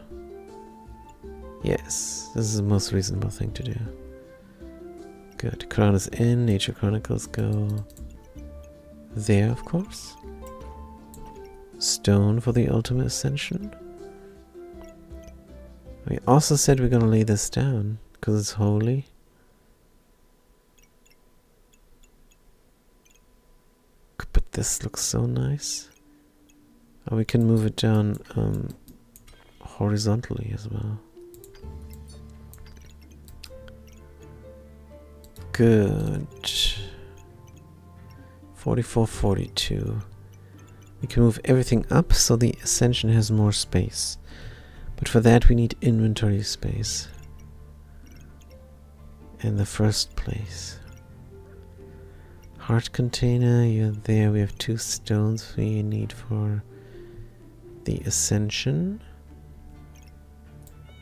Yes, this is the most reasonable thing to do. Good. Crown is in. Nature Chronicles go there, of course. Stone for the ultimate ascension. We also said we're gonna lay this down. because it's holy. But this looks so nice. Oh, we can move it down horizontally as well. Good. 44, 42. We can move everything up so the Ascension has more space. But for that we need inventory space. In the first place. Heart container, you're there. We have 2 stones we need for the Ascension.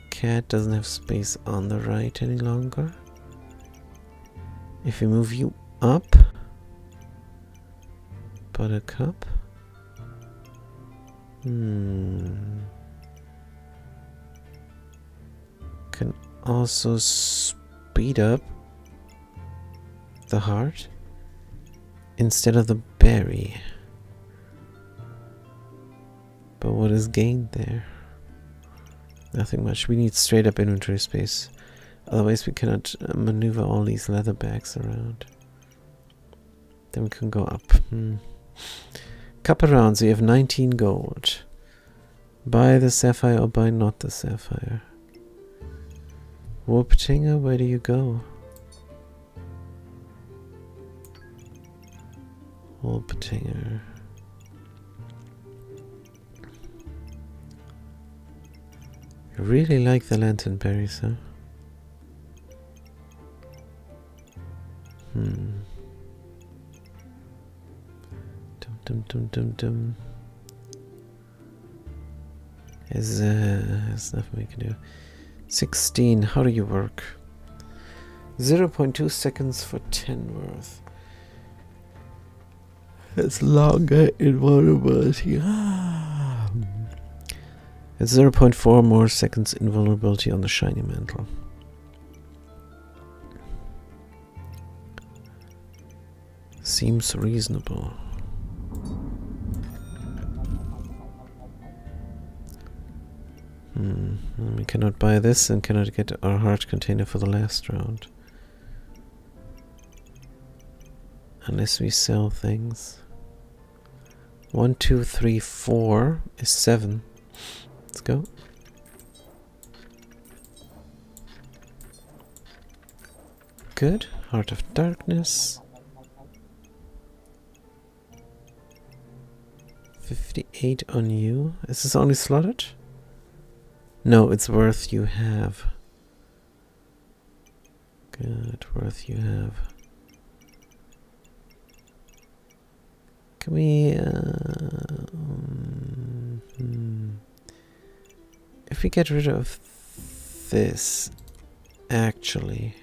Cat doesn't have space on the right any longer. If we move you up, Buttercup. Can also speed up the heart instead of the berry. But what is gained there? Nothing much. We need straight up inventory space. Otherwise we cannot maneuver all these leather bags around. Then we can go up. Couple rounds, we have 19 gold. Buy the sapphire or buy not the sapphire. Warptinger, where do you go? Warptinger. You really like the lantern berries, huh? Dum. There's nothing we can do. 16, how do you work? 0.2 seconds for 10 worth. It's longer invulnerability. It's 0.4 more seconds invulnerability on the shiny mantle. Seems reasonable. We cannot buy this and cannot get our heart container for the last round. Unless we sell things. 1, 2, 3, 4 is 7. Let's go. Good. Heart of Darkness. 58 on you. Is this only slotted? No, it's worth you have. Good, worth you have. Can we... if we get rid of this, actually...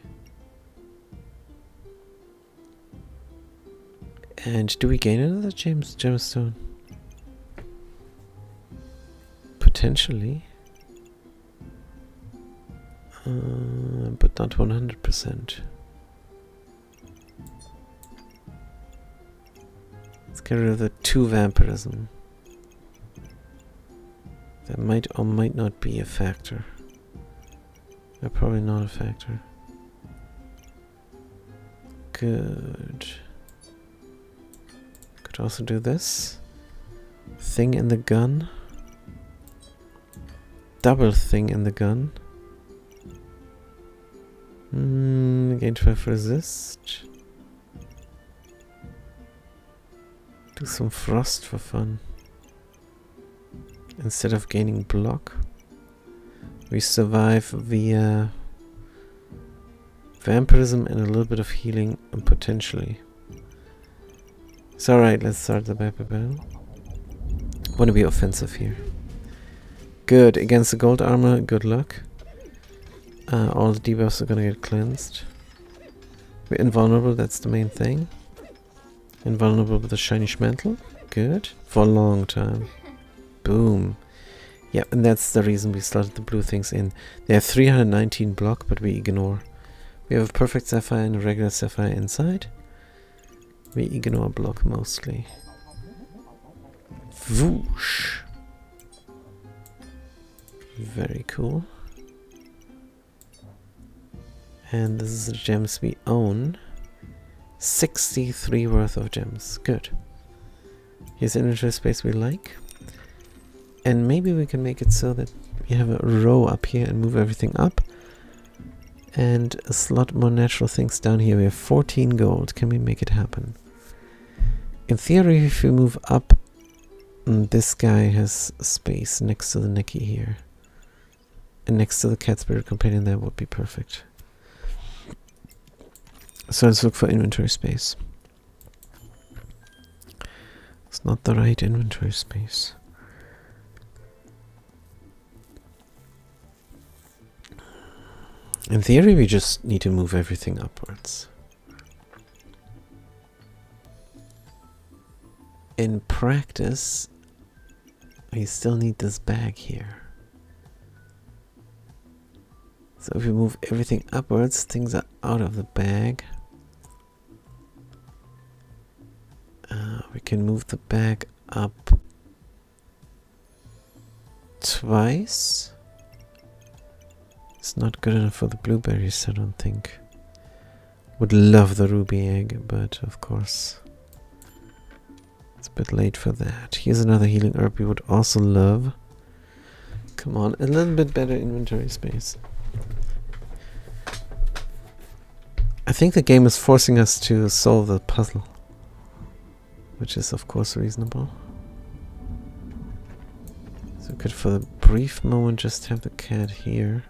And do we gain another gemstone? Potentially. But not 100%. Let's get rid of the 2 vampirism. That might or might not be a factor. They're probably not a factor. Good. Could also do this. Thing in the gun. Double thing in the gun. Gain 12 resist. Do some frost for fun. Instead of gaining block. We survive via vampirism and a little bit of healing and potentially. It's alright, let's start the battle. Want to be offensive here. Good, against the gold armor, good luck. All the debuffs are gonna get cleansed. We're invulnerable, that's the main thing. Invulnerable with the shiny mantle. Good. For a long time. Boom. Yep, and that's the reason we slotted the blue things in. They have 319 block, but we ignore. We have a perfect sapphire and a regular sapphire inside. We ignore block mostly. Whoosh. Very cool. And this is the gems we own. 63 worth of gems. Good. Here's inventory space we like. And maybe we can make it so that we have a row up here and move everything up. And a slot more natural things down here. We have 14 gold. Can we make it happen? In theory, if we move up, this guy has space next to the Neki here. And next to the cat spirit companion, that would be perfect. So let's look for inventory space. It's not the right inventory space. In theory, we just need to move everything upwards. In practice, we still need this bag here. So if we move everything upwards, things are out of the bag. We can move the bag up twice. It's not good enough for the blueberries, I don't think. Would love the ruby egg, but of course it's a bit late for that. Here's another healing herb we would also love. Come on, a little bit better inventory space. I think the game is forcing us to solve the puzzle, which is of course reasonable. So we could for a brief moment just have the cat here.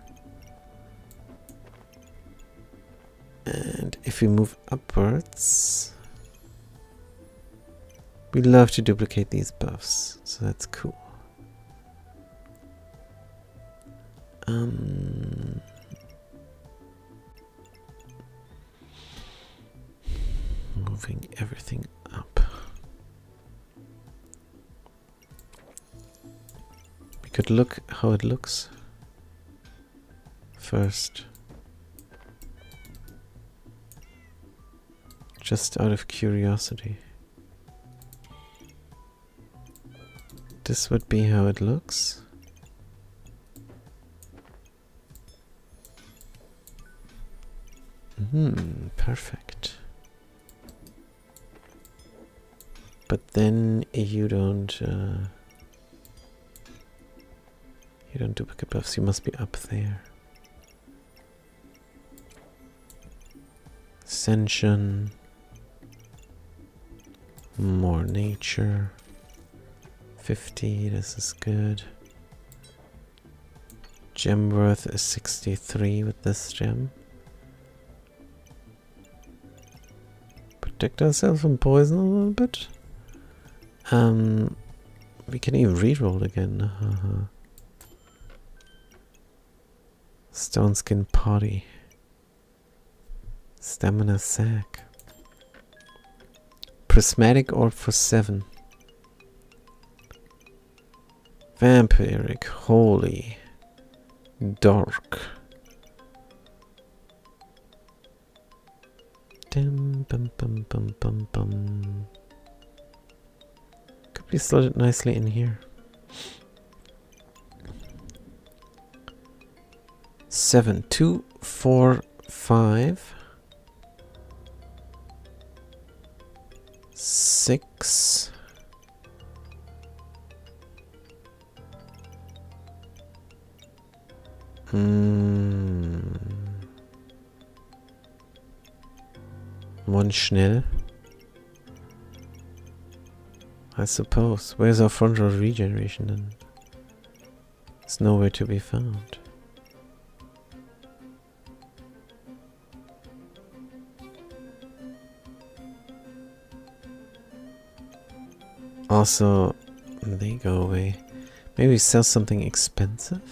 And if we move upwards, we love to duplicate these buffs, so that's cool. Moving everything up. We could look how it looks first. Just out of curiosity. This would be how it looks. Perfect. But then you don't duplicate buffs, you must be up there. Ascension. More nature. 50, this is good. Gem worth is 63 with this gem. Protect ourselves from poison a little bit. We can even reroll again. Stone skin potty. Stamina sack. Prismatic orb for 7. Vampiric, holy, dark. Dum bum bum bum bum bum. Could be slotted nicely in here. 7, 2, 4, 5. 6. One schnell. I suppose. Where's our front row regeneration then? It's nowhere to be found. Also, they go away. Maybe sell something expensive?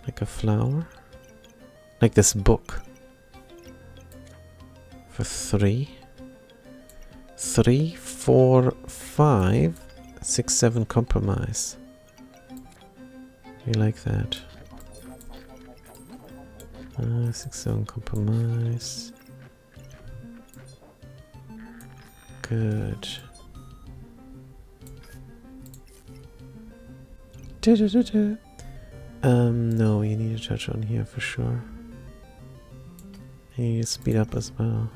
Like a flower? Like this book. For 3. 3, 4, 5, 6, 7 compromise. We like that. 6, 7 compromise. Good. No, you need to touch on here for sure. And you need to speed up as well.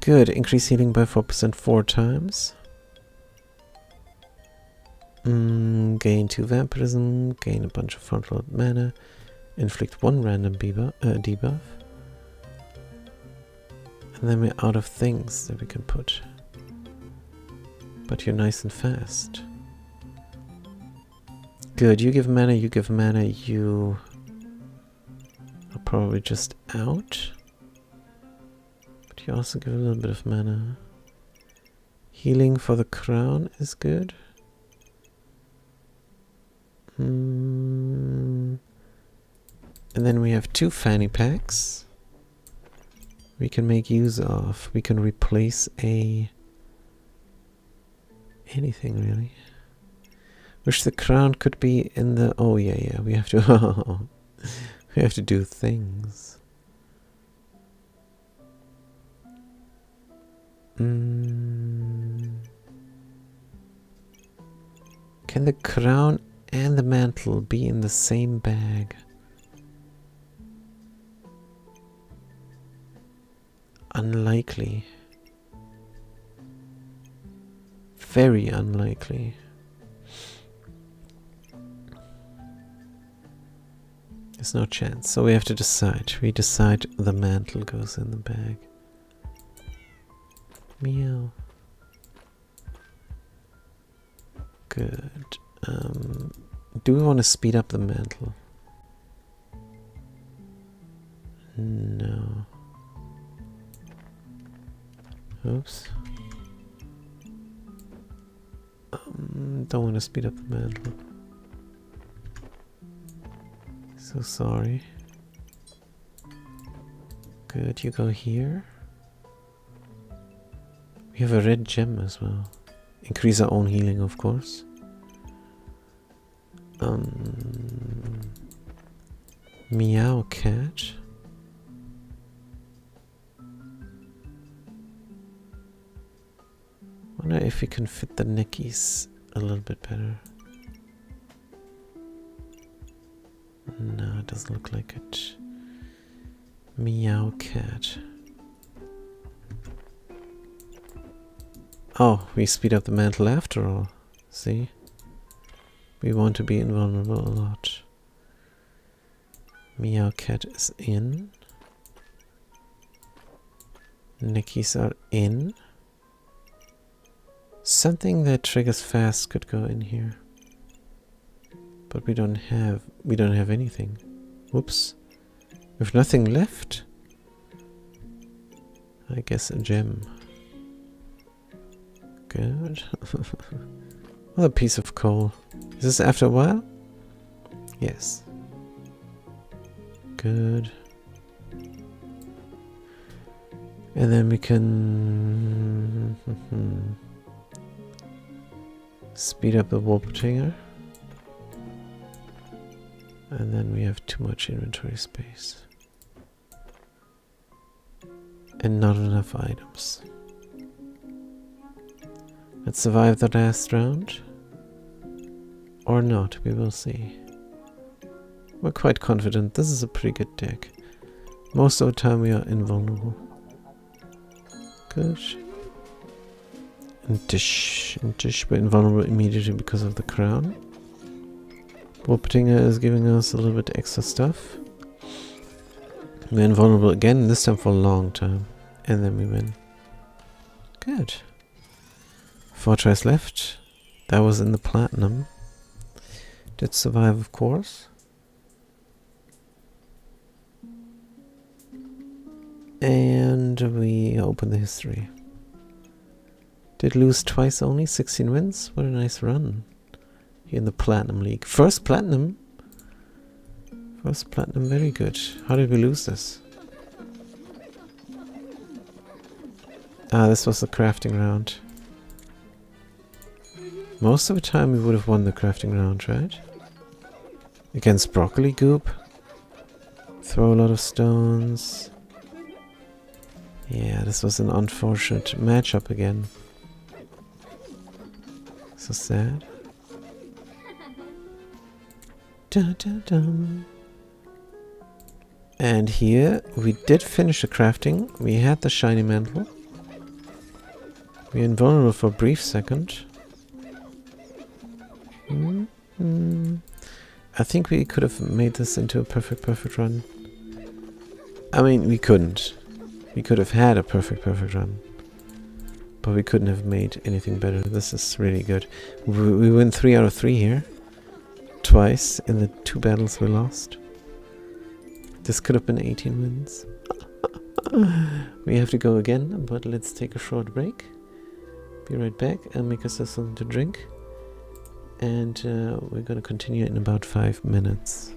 Good, increase healing by 4% 4 times. Gain 2 vampirism, gain a bunch of frontal mana, inflict 1 random debuff. And then we're out of things that we can put. But you're nice and fast. Good, you give mana, you are probably just out. But you also give a little bit of mana. Healing for the crown is good. And then we have 2 fanny packs we can make use of. We can replace anything really. Wish the crown could be in the... Oh yeah, we have to... we have to do things. Can the crown and the mantle be in the same bag? Unlikely. Very unlikely. There's no chance. So we have to decide. We decide the mantle goes in the bag. Meow. Good. Do we want to speed up the mantle? No. Oops. Don't want to speed up the mantle. So sorry. Good, you go here. We have a red gem as well. Increase our own healing, of course. Meow cat. Wonder if we can fit the neckies a little bit better. No, it doesn't look like it. Meow cat. Oh, we speed up the mantle after all. See? We want to be invulnerable a lot. Meow cat is in. Neckies are in. Something that triggers fast could go in here. But we don't have anything. Whoops. We've nothing left. I guess a gem. Good. Another piece of coal. Is this after a while? Yes. Good. And then we can speed up the Wolpertinger. And then we have too much inventory space. And not enough items. Let's survive the last round. Or not, we will see. We're quite confident this is a pretty good deck. Most of the time we are invulnerable. Good. And dish, we're invulnerable immediately because of the crown. Wolpertinger is giving us a little bit extra stuff. We're invulnerable again, this time for a long time. And then we win. Good. 4 tries left. That was in the platinum. Did survive, of course. And we open the history. Did lose twice only, 16 wins. What a nice run. Here in the Platinum League. First Platinum. First Platinum, very good. How did we lose this? Ah, this was the crafting round. Most of the time we would have won the crafting round, right? Against Broccoli Goop. Throw a lot of stones. Yeah, this was an unfortunate matchup again. So sad. Da-da-dum. And here we did finish the crafting. We had the shiny mantle. We're invulnerable for a brief second. I think we could have made this into a perfect run. I mean, we couldn't. We could have had a perfect run. But we couldn't have made anything better. This is really good. We win 3 out of 3 here. Twice in the 2 battles we lost. This could have been 18 wins. We have to go again, but let's take a short break. Be right back and make us something to drink. And we're gonna continue in about 5 minutes.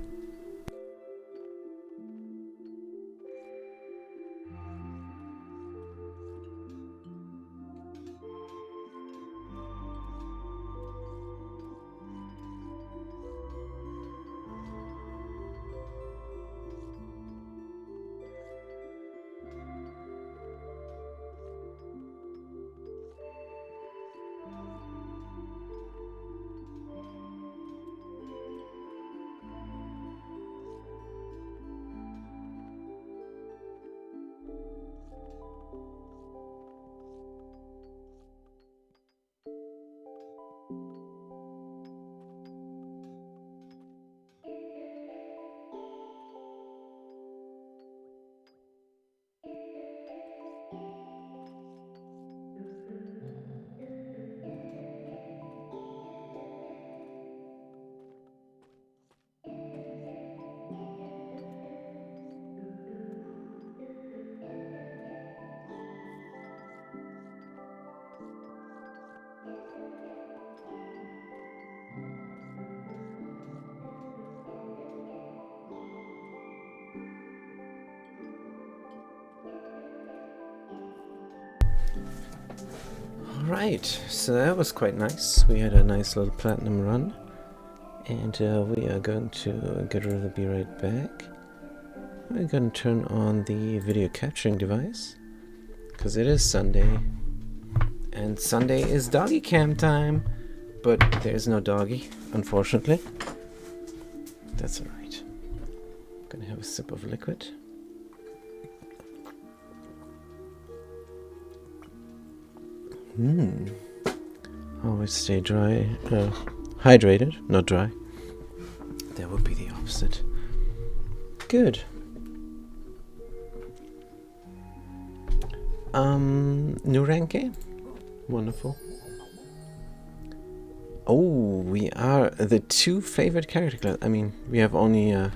Alright, so that was quite nice. We had a nice little platinum run. And we are going to get rid of the Be Right Back. We're going to turn on the video capturing device. Because it is Sunday. And Sunday is doggy cam time. But there's no doggy, unfortunately. That's alright. I'm going to have a sip of liquid. Always stay dry, hydrated, not dry. That would be the opposite. Good. New rank game? Wonderful. Oh, we are the 2 favorite character class. I mean, we have only a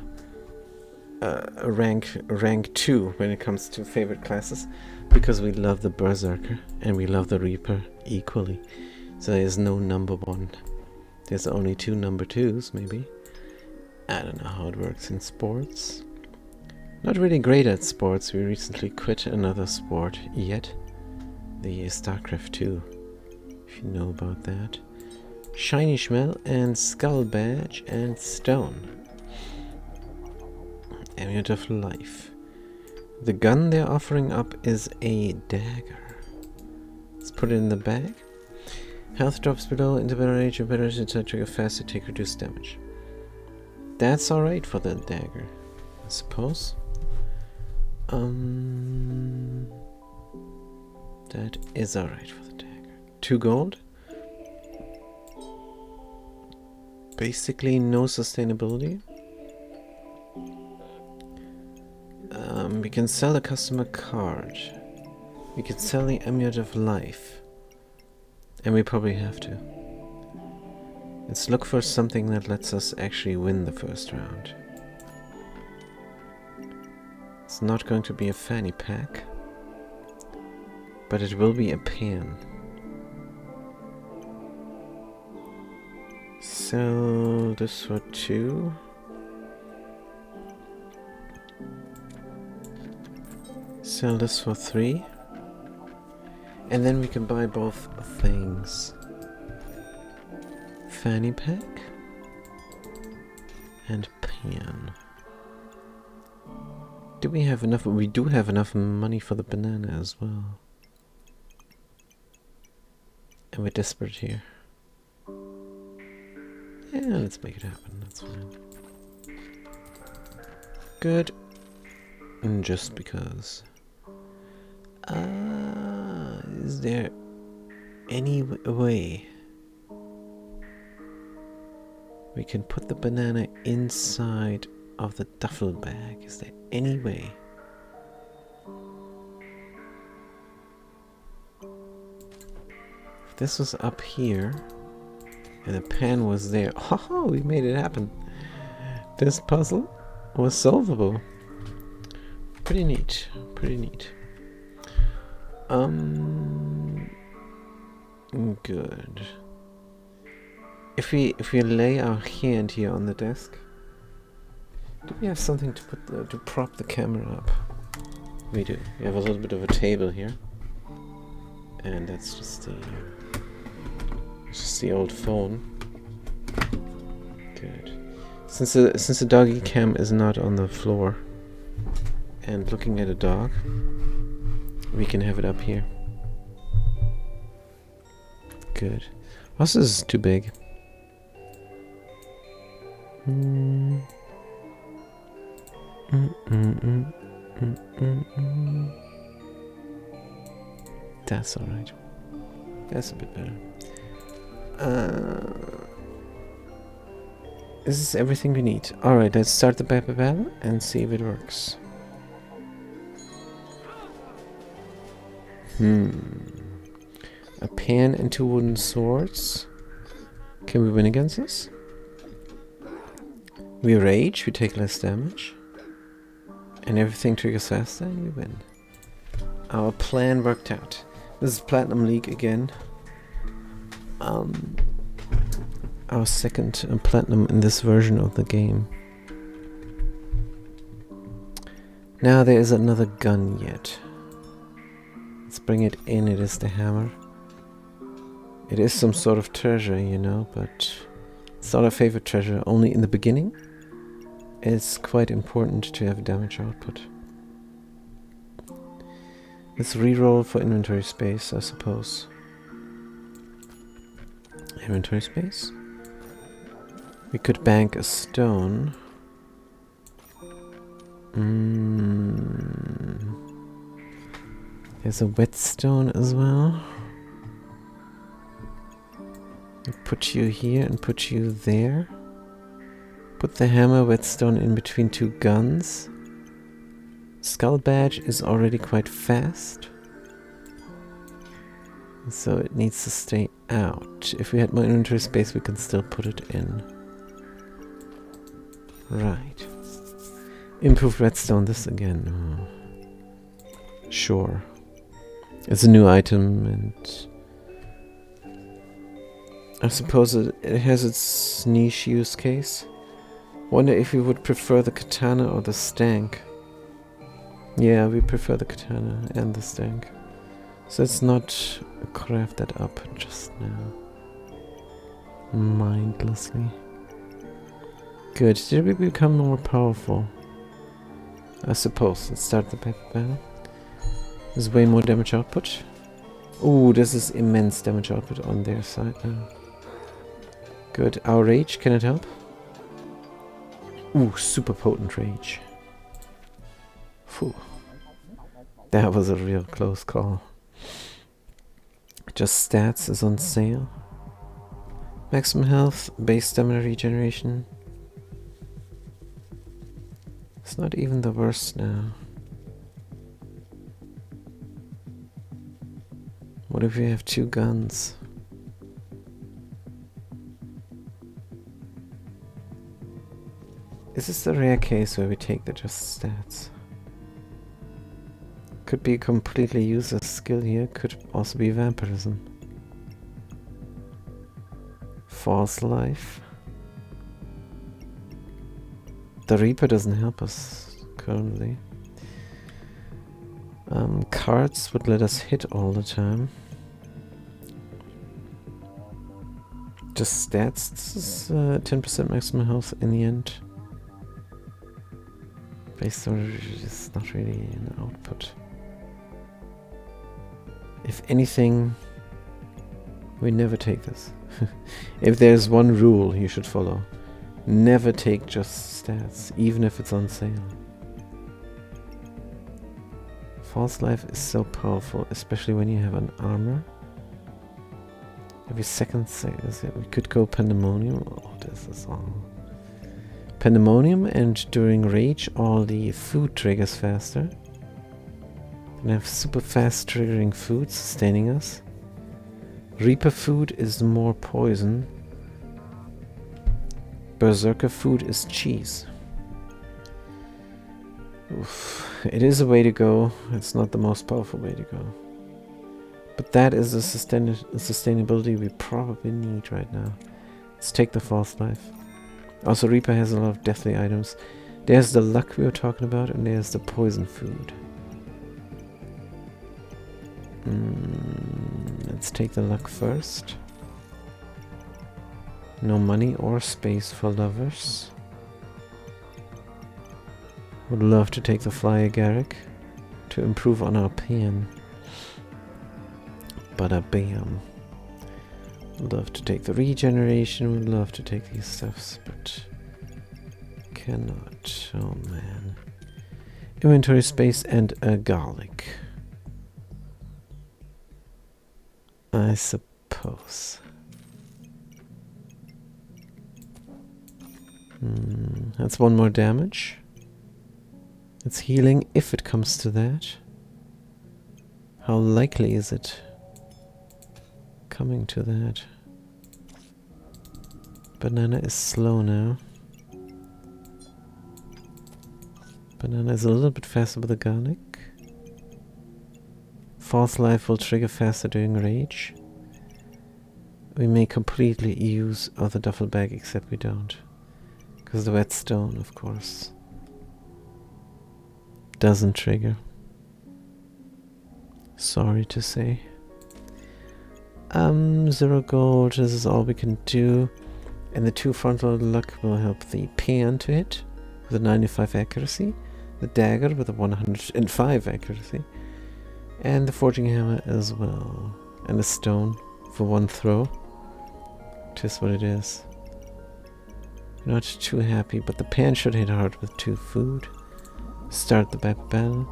rank 2 when it comes to favorite classes. Because we love the Berserker and we love the Reaper equally. So there's no number 1. There's only 2 number 2s, maybe. I don't know how it works in sports. Not really great at sports. We recently quit another sport yet. The StarCraft 2. If you know about that. Shiny Shmel and Skull Badge and Stone. Amulet of Life. The gun they're offering up is a dagger. Let's put it in the bag. Health drops below, interval range, ability to trigger faster, take reduced damage. That's alright for the dagger, I suppose. That is alright for the dagger. 2 gold. Basically no sustainability. We can sell a customer card. We can sell the Amulet of Life. And we probably have to. Let's look for something that lets us actually win the first round. It's not going to be a fanny pack. But it will be a pan. Sell this for 2. Sell this for 3. And then we can buy both things. Fanny pack and pan. Do we have enough? We do have enough money for the banana as well. And we're desperate here. Yeah, let's make it happen, that's fine. Good. And just because. Is there any way we can put the banana inside of the duffel bag? Is there any way? If this was up here and the pan was there, oh, we made it happen. This puzzle was solvable. Pretty neat, pretty neat. Good. If we lay our hand here on the desk, do we have something to put to prop the camera up? We do. We have a little bit of a table here, and that's just the old phone. Good. Since the doggy cam is not on the floor, and looking at a dog, we can have it up here. Good. Also, this is too big. That's alright. That's a bit better. This is everything we need. Alright, let's start the Bab and see if it works. A pan and 2 wooden swords. Can we win against this? We rage, we take less damage. And everything triggers faster and we win. Our plan worked out. This is Platinum League again. Our second platinum in this version of the game. Now there is another gun yet. Let's bring it in. It is the hammer. It is some sort of treasure, you know, but it's not our favorite treasure. Only in the beginning. It's quite important to have damage output. Let's reroll for inventory space, I suppose. Inventory space. We could bank a stone. There's a whetstone as well. We put you here and put you there. Put the hammer whetstone in between 2 guns. Skull badge is already quite fast, so it needs to stay out. If we had more inventory space, we can still put it in. Right. Improved redstone, this again. Oh. Sure. It's a new item, and I suppose it has its niche use case. Wonder if we would prefer the katana or the stank. Yeah, we prefer the katana and the stank. So let's not craft that up just now. Mindlessly. Good. Did we become more powerful? I suppose. Let's start the battle. There's way more damage output. Ooh, this is immense damage output on their side now. Good. Our rage, can it help? Ooh, super potent rage. Phew. That was a real close call. Just stats is on sale. Maximum health, base stamina regeneration. It's not even the worst now. What if we have 2 guns? Is this the rare case where we take the just stats? Could be a completely useless skill here, could also be vampirism. False life. The Reaper doesn't help us currently. Cards would let us hit all the time. Just stats, this is 10% maximum health in the end. Base storage is not really an output. If anything, we never take this. If there's one rule you should follow, never take just stats, even if it's on sale. False life is so powerful, especially when you have an armor. Every second we could go Pandemonium. Oh, this is all. Pandemonium, and during Rage all the food triggers faster. Then I have super fast triggering food sustaining us. Reaper food is more poison. Berserker food is cheese. Oof. It is a way to go. It's not the most powerful way to go. But that is the sustainability we probably need right now. Let's take the false life. Also, Reaper has a lot of deathly items. There's the luck we were talking about, and there's the poison food. Let's take the luck first. No money or space for lovers. Would love to take the Fly Agaric to improve on our pan. Bada bam. Would love to take the regeneration, would love to take these stuffs, but cannot. Oh man. Inventory space and a garlic. I suppose. That's one more damage. It's healing if it comes to that. How likely is it coming to that? Banana is slow now. Banana is a little bit faster with the garlic. False life will trigger faster during rage. We may completely use other duffel bag, except we don't. Because the whetstone, of course, doesn't trigger. Sorry to say. 0 gold, this is all we can do. And the 2 frontal luck will help the pan to hit with a 95 accuracy, the dagger with a 105 accuracy, and the forging hammer as well. And the stone for 1 throw. Just what it is. Not too happy, but the pan should hit hard with 2 food. Start the battle.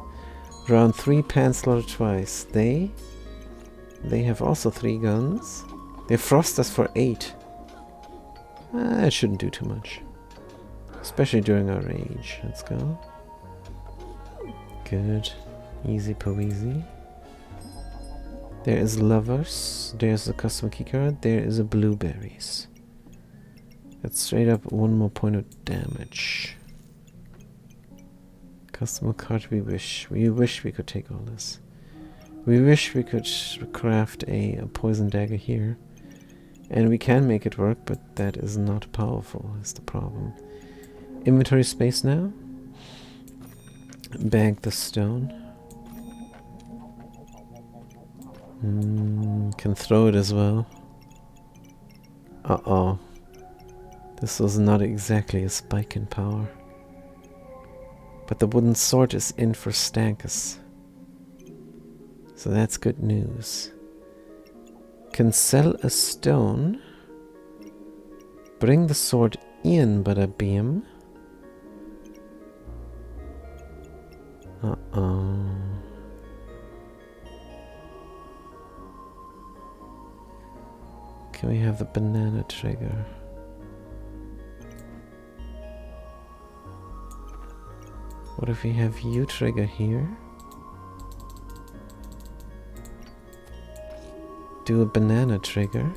Round 3, pan slaughtered twice. They have also 3 guns. They frost us for 8. It shouldn't do too much. Especially during our rage. Let's go. Good. Easy peasy. There is lovers. There's the custom keycard. There is a blueberries. That's straight up 1 more point of damage. Customer card we wish. We wish we could take all this. We wish we could craft a poison dagger here. And we can make it work, but that is not powerful, is the problem. Inventory space now. Bag the stone. Can throw it as well. Uh-oh. This was not exactly a spike in power. But the wooden sword is in for Stankus. So that's good news. Can sell a stone. Bring the sword in, bada beam. Uh-oh. Can we have the banana trigger? What if we have you trigger here? Do a banana trigger.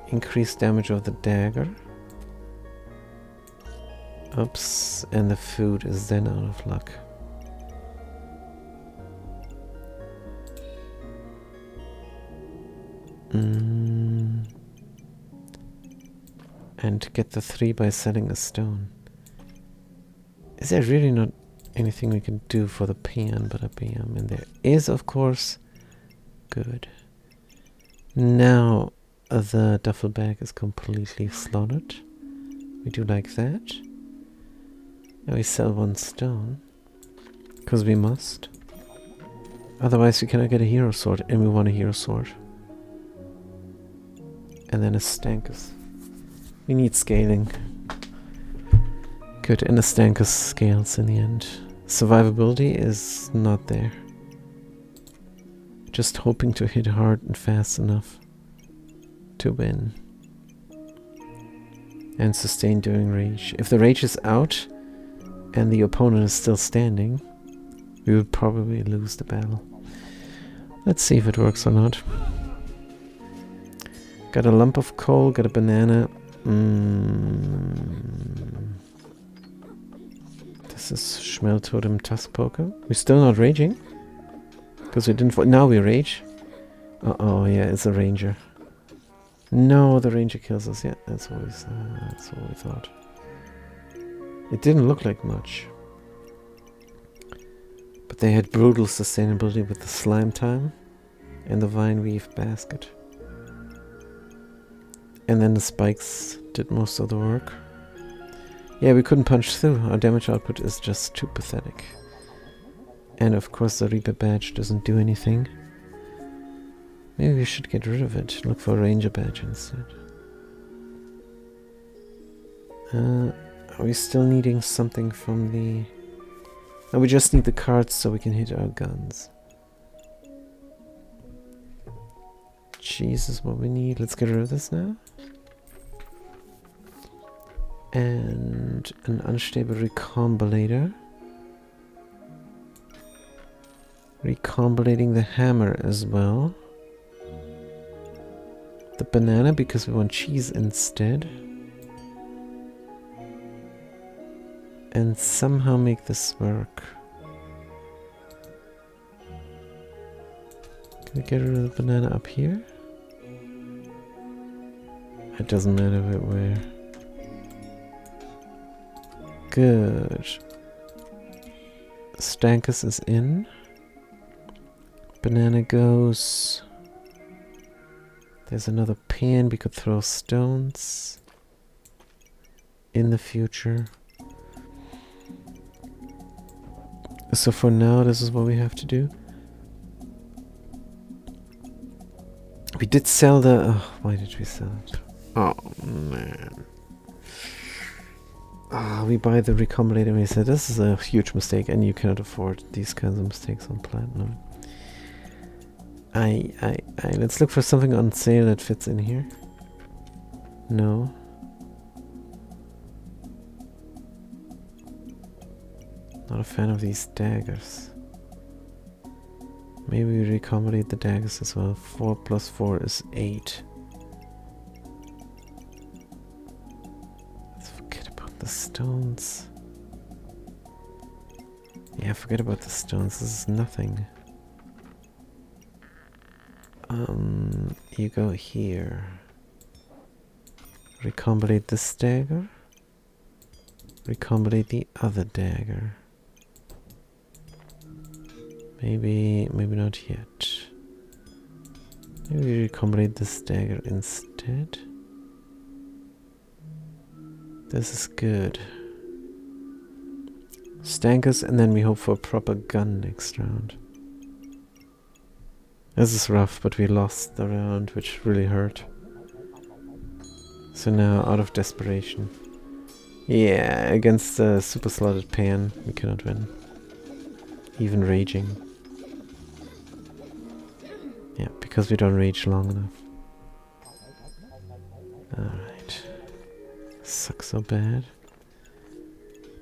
Increase damage of the dagger. Oops, and the food is then out of luck. And get the 3 by selling a stone. Is there really not anything we can do for the pan but a PM? And there is, of course. Good. Now the duffel bag is completely slaughtered. We do like that. And we sell 1 stone. Because we must. Otherwise we cannot get a hero sword, and we want a hero sword. And then a Stankus. We need scaling. Good, and a Stankus scales in the end. survivability is not there. Just hoping to hit hard and fast enough to win. And sustain during rage. If the rage is out and the opponent is still standing, we would probably lose the battle. Let's see if it works or not. Got a lump of coal, got a banana. This is Schmeltotem Tuskpoker. We're still not raging. Because we didn't... Now we rage. Uh-oh, yeah, it's a ranger. No, the ranger kills us. Yeah, that's what we thought. It didn't look like much. But they had brutal sustainability with the slime time and the vine weave basket. And then the spikes did most of the work. Yeah, we couldn't punch through. Our damage output is just too pathetic. And of course the Reaper badge doesn't do anything. Maybe we should get rid of it. Look for a Ranger badge instead. Are we still needing something from the... No, we just need the cards so we can hit our guns. Jesus, what we need. Let's get rid of this now. And an unstable recombinator. Recombinating the hammer as well. The banana because we want cheese instead. And somehow make this work. Can we get rid of the banana up here? It doesn't matter where. Good. Stankus is in. Banana goes. There's another pan. We could throw stones in the future. So for now, this is what we have to do. We did sell the... Oh, why did we sell it? Oh, man. We buy the recombinator and we said, this is a huge mistake and you cannot afford these kinds of mistakes on Platinum. Let's look for something on sale that fits in here. No. Not a fan of these daggers. Maybe we recombinate the daggers as well. 4 plus 4 is 8. Let's forget about the stones. Yeah, forget about the stones. This is nothing. You go here. Recombinate this dagger. Recombinate the other dagger. Maybe not yet. Maybe recombinate this dagger instead. This is good. Stankus, and then we hope for a proper gun next round. This is rough, but we lost the round, which really hurt. So now, out of desperation. Yeah, against the super slotted pan, we cannot win. Even raging. Yeah, because we don't rage long enough. Alright. Sucks so bad.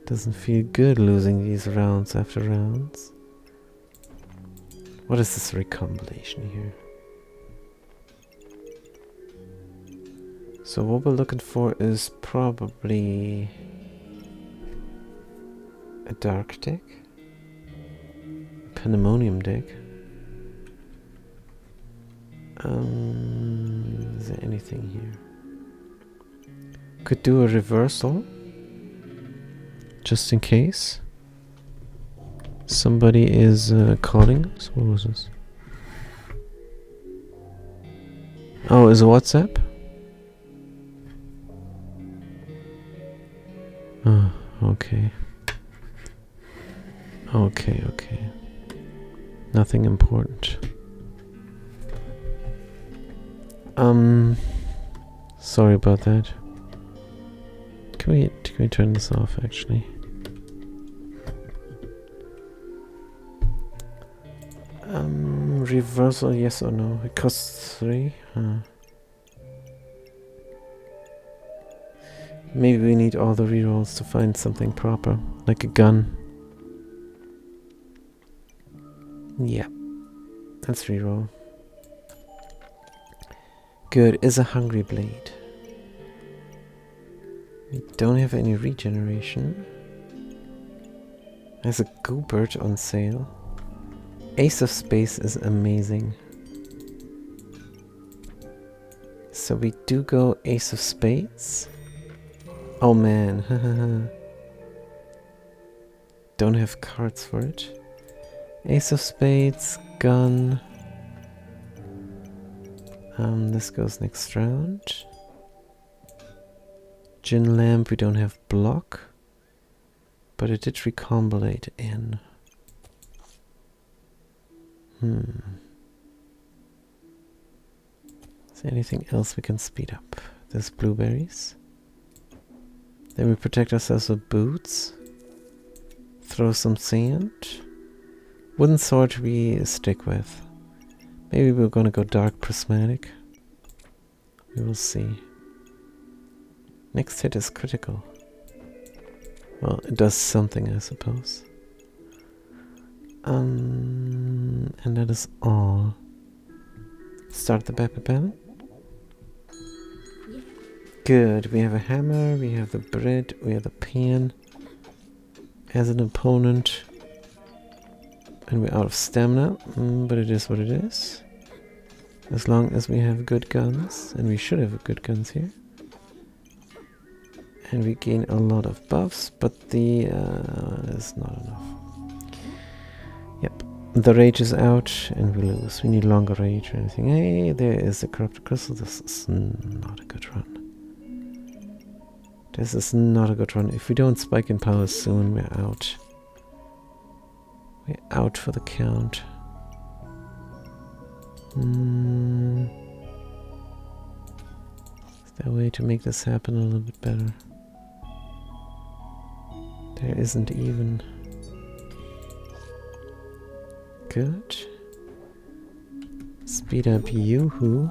Doesn't feel good losing these rounds after rounds. What is this recombination here? So what we're looking for is probably a dark deck, a pandemonium deck. Is there anything here? Could do a reversal, just in case. Somebody is calling us. What was this? Oh, is it WhatsApp? Oh, okay. Okay. Nothing important. Sorry about that. Can we turn this off actually? reversal, yes or no? It costs 3. Maybe we need all the rerolls to find something proper, like a gun. Yeah, let's reroll. Good, is a hungry blade. We don't have any regeneration. There's a Goobert on sale. Ace of Spades is amazing. So we do go Ace of Spades. Oh man, don't have cards for it. Ace of Spades, gun. This goes next round. Gin Lamp, we don't have block. But it did recombinate in. Is there anything else we can speed up? There's blueberries. Then we protect ourselves with boots. Throw some sand. Wooden sword we stick with. Maybe we're gonna go dark prismatic. We will see. Next hit is critical. Well, it does something, I suppose. And that is all. Start the battle. Good, we have a hammer, we have the bread, we have the pan as an opponent. And we're out of stamina, but it is what it is. As long as we have good guns, and we should have good guns here. And we gain a lot of buffs, but the is not enough. Yep, the rage is out, and we lose. We need longer rage or anything. Hey, there is the corrupted crystal. This is not a good run. This is not a good run. If we don't spike in power soon, we're out. We're out for the count. Is there a way to make this happen a little bit better? There isn't even. Good. Speed up Yoo-hoo.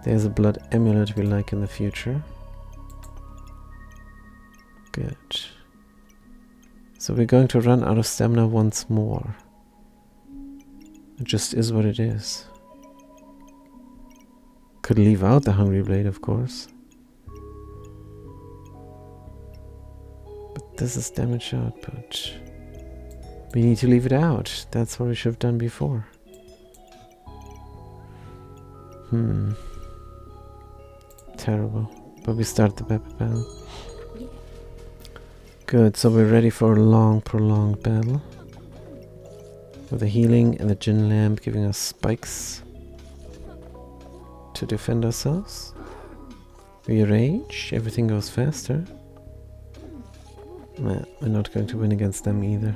There's a blood amulet we like in the future. Good. So we're going to run out of stamina once more. It just is what it is. Could leave out the Hungry Blade, of course. But this is damage output. We need to leave it out. That's what we should have done before. Terrible. But we start the battle. Good, so we're ready for a long, prolonged battle. With the healing and the Gin Lamp giving us spikes to defend ourselves. We rage, everything goes faster. Nah, we're not going to win against them either.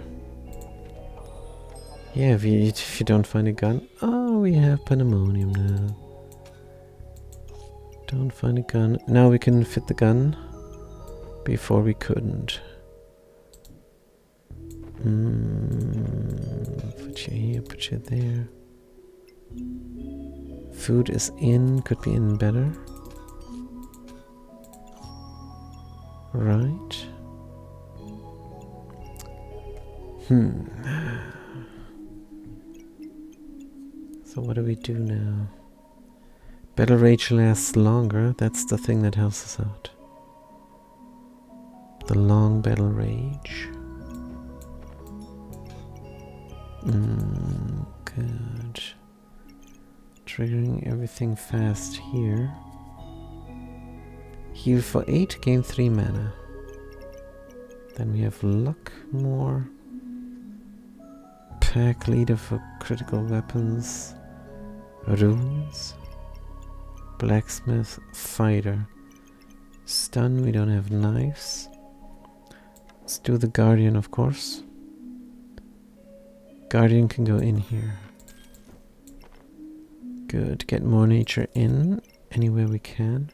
Yeah, if you don't find a gun. Oh, we have Pandemonium now. Don't find a gun. Now we can fit the gun. Before we couldn't. Put you here, put you there. Food is in, could be in better. Right. So what do we do now? Battle Rage lasts longer, that's the thing that helps us out. The long Battle Rage. Good. Triggering everything fast here. Heal for 8, gain 3 mana. Then we have luck more. Pack leader for critical weapons. Runes. Blacksmith, fighter. Stun, we don't have knives. Let's do the Guardian, of course. Guardian can go in here. Good, get more nature in anywhere we can.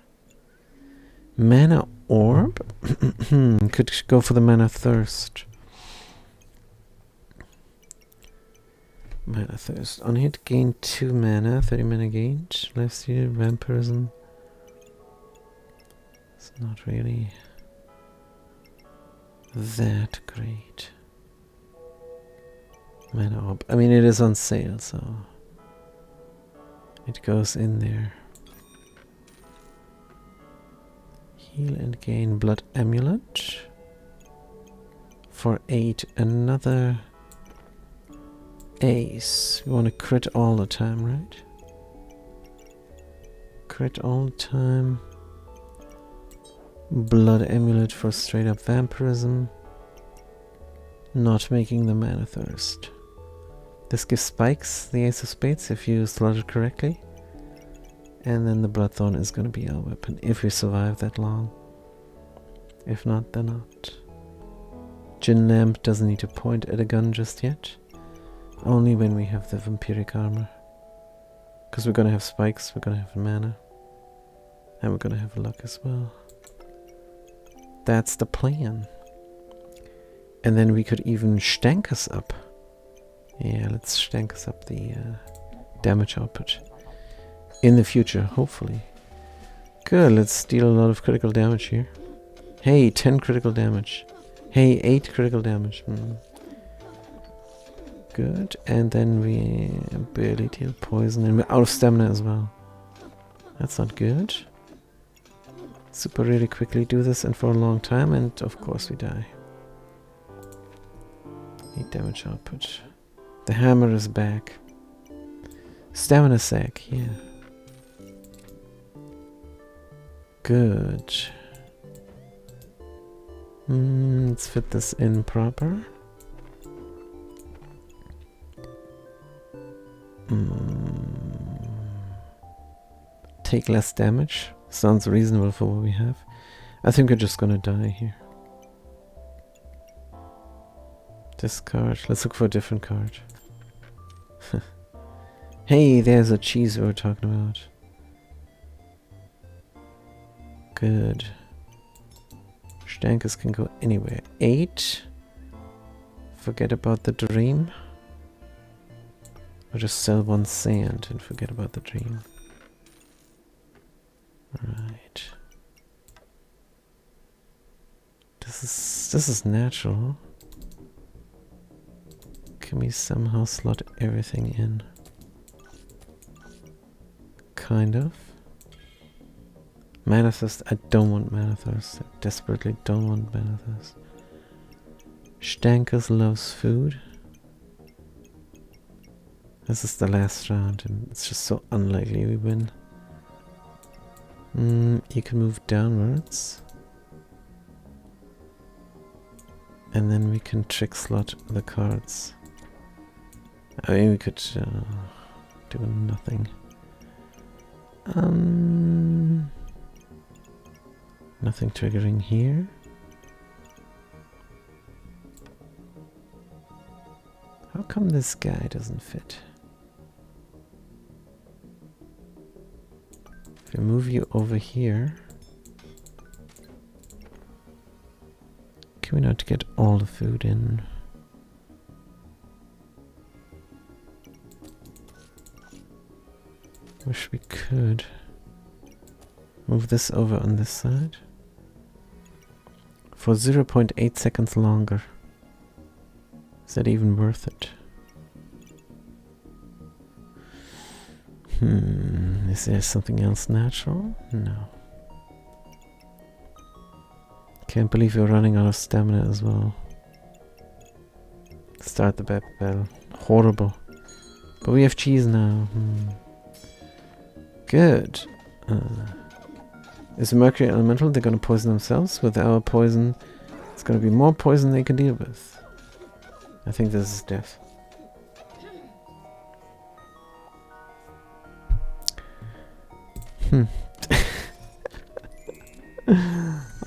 Mana Orb? Could go for the Mana Thirst. Mana Thirst. On hit, gain 2 mana, 30 mana gained. Lifesteal, Vampirism. It's not really that great. Mana Orb. I mean, it is on sale, so it goes in there. Heal and gain Blood Amulet. For 8, another Ace. We want to crit all the time, right? Crit all the time. Blood Amulet for straight up Vampirism. Not making the Mana Thirst. This gives spikes, the Ace of Spades, if you slot it correctly. And then the Bloodthorn is going to be our weapon, if we survive that long. If not, then not. Gin Lamp doesn't need to point at a gun just yet. Only when we have the Vampiric Armor. Because we're going to have spikes, we're going to have mana. And we're going to have luck as well. That's the plan. And then we could even stank us up. Yeah, let's stank us up the damage output. In the future, hopefully. Good, let's deal a lot of critical damage here. Hey, 10 critical damage. Hey, 8 critical damage. Good, and then we barely deal poison, and we're out of stamina as well. That's not good. Super really quickly do this and for a long time, and of course we die. 8 damage output. The hammer is back. Stamina sack, yeah. Good. Let's fit this in proper. Take less damage. Sounds reasonable for what we have. I think we're just gonna die here. Discard. Let's look for a different card. Hey, there's a cheese we were talking about. Good. Stankers can go anywhere. 8. Forget about the dream. Or just sell 1 sand and forget about the dream. Right. This is natural. Can we somehow slot everything in? Kind of. Mana Thirst. I don't want Mana Thirst. I desperately don't want Mana Thirst. Stankers loves food. This is the last round and it's just so unlikely we win. You can move downwards. And then we can trick slot the cards. I mean, we could do nothing. Nothing triggering here. How come this guy doesn't fit? If we move you over here, can we not get all the food in? Wish we could. Move this over on this side. For 0.8 seconds longer. Is that even worth it? Is there something else natural? No. Can't believe we're running out of stamina as well. Start the battle. Horrible. But we have cheese now. Good. Is Mercury elemental? They're gonna poison themselves. With our poison, it's gonna be more poison they can deal with. I think this is death.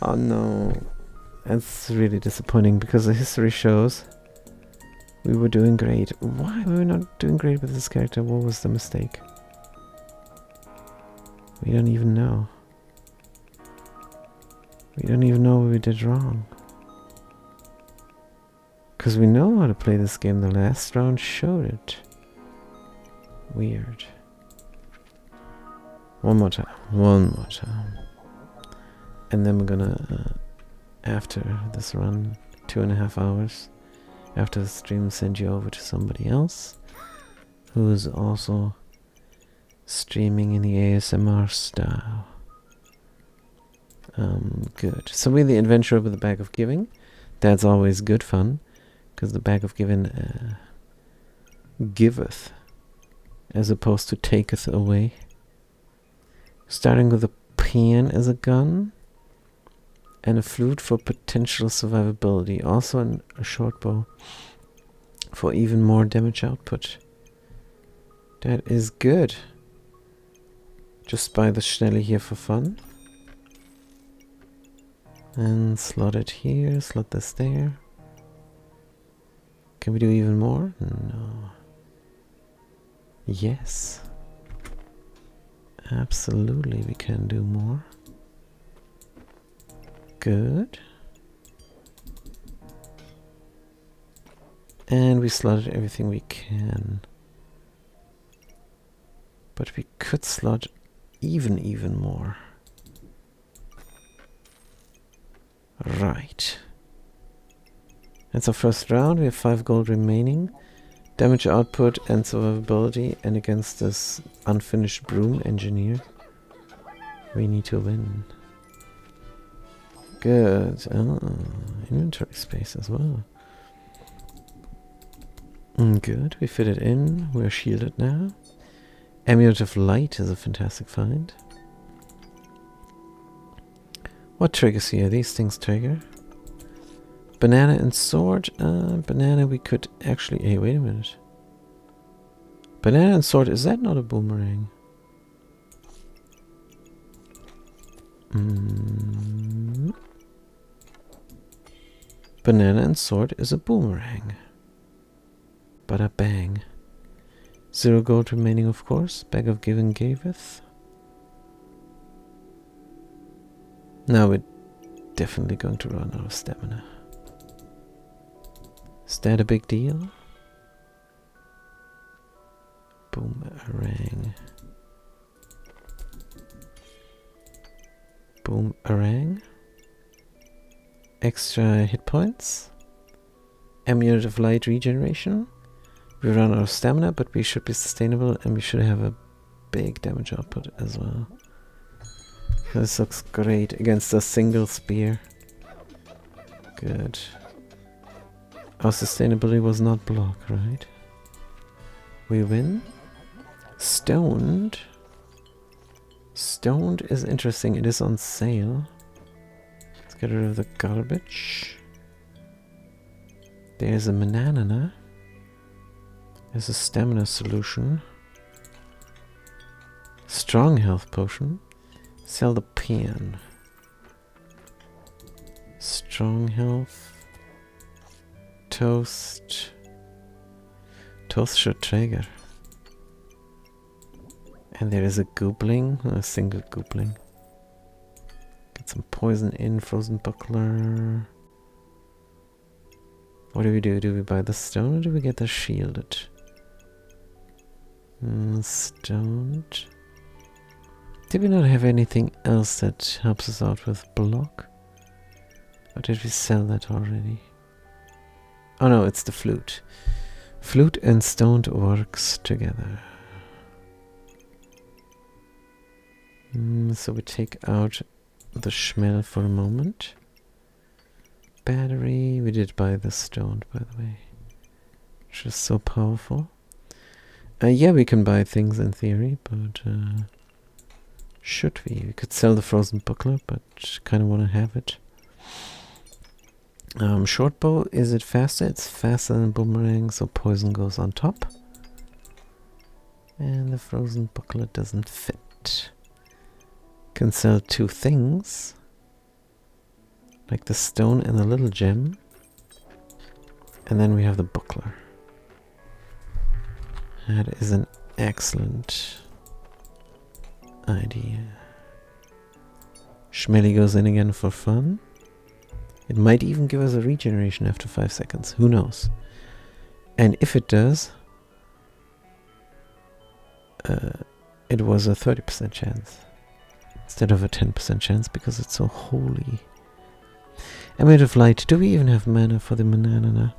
Oh no. That's really disappointing because the history shows we were doing great. Why were we not doing great with this character? What was the mistake? We don't even know. We don't even know what we did wrong. Because we know how to play this game. The last round showed it. Weird. One more time. One more time. And then we're gonna, after this run, 2.5 hours, after the stream, send you over to somebody else who is also streaming in the ASMR style. Good. So we're the adventurer with the bag of giving. That's always good fun, because the bag of giving giveth, as opposed to taketh away. Starting with a pan as a gun, and a flute for potential survivability. Also a short bow for even more damage output. That is good. Just buy the Schnelle here for fun. And slot it here, slot this there. Can we do even more? No. Yes. Absolutely we can do more. Good. And we slotted everything we can. But we could slot even more. Right. That's our first round. We have 5 gold remaining. Damage output and survivability, and against this unfinished broom engineer, we need to win. Good. Oh, inventory space as well. Good. We fit it in. We're shielded now. Amulet of Light is a fantastic find. What triggers here? These things trigger. Banana and sword. Banana we could actually... Hey, wait a minute. Banana and sword, is that not a boomerang? Banana and sword is a boomerang. Bada bang. 0 gold remaining, of course. Bag of giving gaveth. Now we're definitely going to run out of stamina. Is that a big deal? Boomerang. Boomerang. Extra hit points. Amulet of Light regeneration. We run out of stamina, but we should be sustainable, and we should have a big damage output as well. This looks great against a single spear. Good. Our sustainability was not blocked, right? We win. Stoned. Stoned is interesting. It is on sale. Let's get rid of the garbage. There's a banana. There's a stamina solution. Strong health potion. Sell the pan. Strong health. Toast. Toast should trigger. And there is a goobling, a single goobling. Get some poison in, frozen buckler. What do we do? Do we buy the stone or do we get the shielded? Stoned. Did we not have anything else that helps us out with block? Or did we sell that already? Oh no, it's the flute. Flute and stoned works together. So we take out the Schmel for a moment. Battery, we did buy the stoned, by the way. Which is so powerful. Yeah, we can buy things in theory, but should we? We could sell the frozen buckler, but kind of want to have it. Short bow, is it faster? It's faster than boomerang, so poison goes on top. And the frozen buckler doesn't fit. Can sell 2 things, like the stone and the little gem. And then we have the buckler. That is an excellent idea. Schmelly goes in again for fun. It might even give us a regeneration after 5 seconds. Who knows? And if it does, it was a 30% chance instead of a 10% chance because it's so holy. Emirate of Light. Do we even have mana for the Mananana?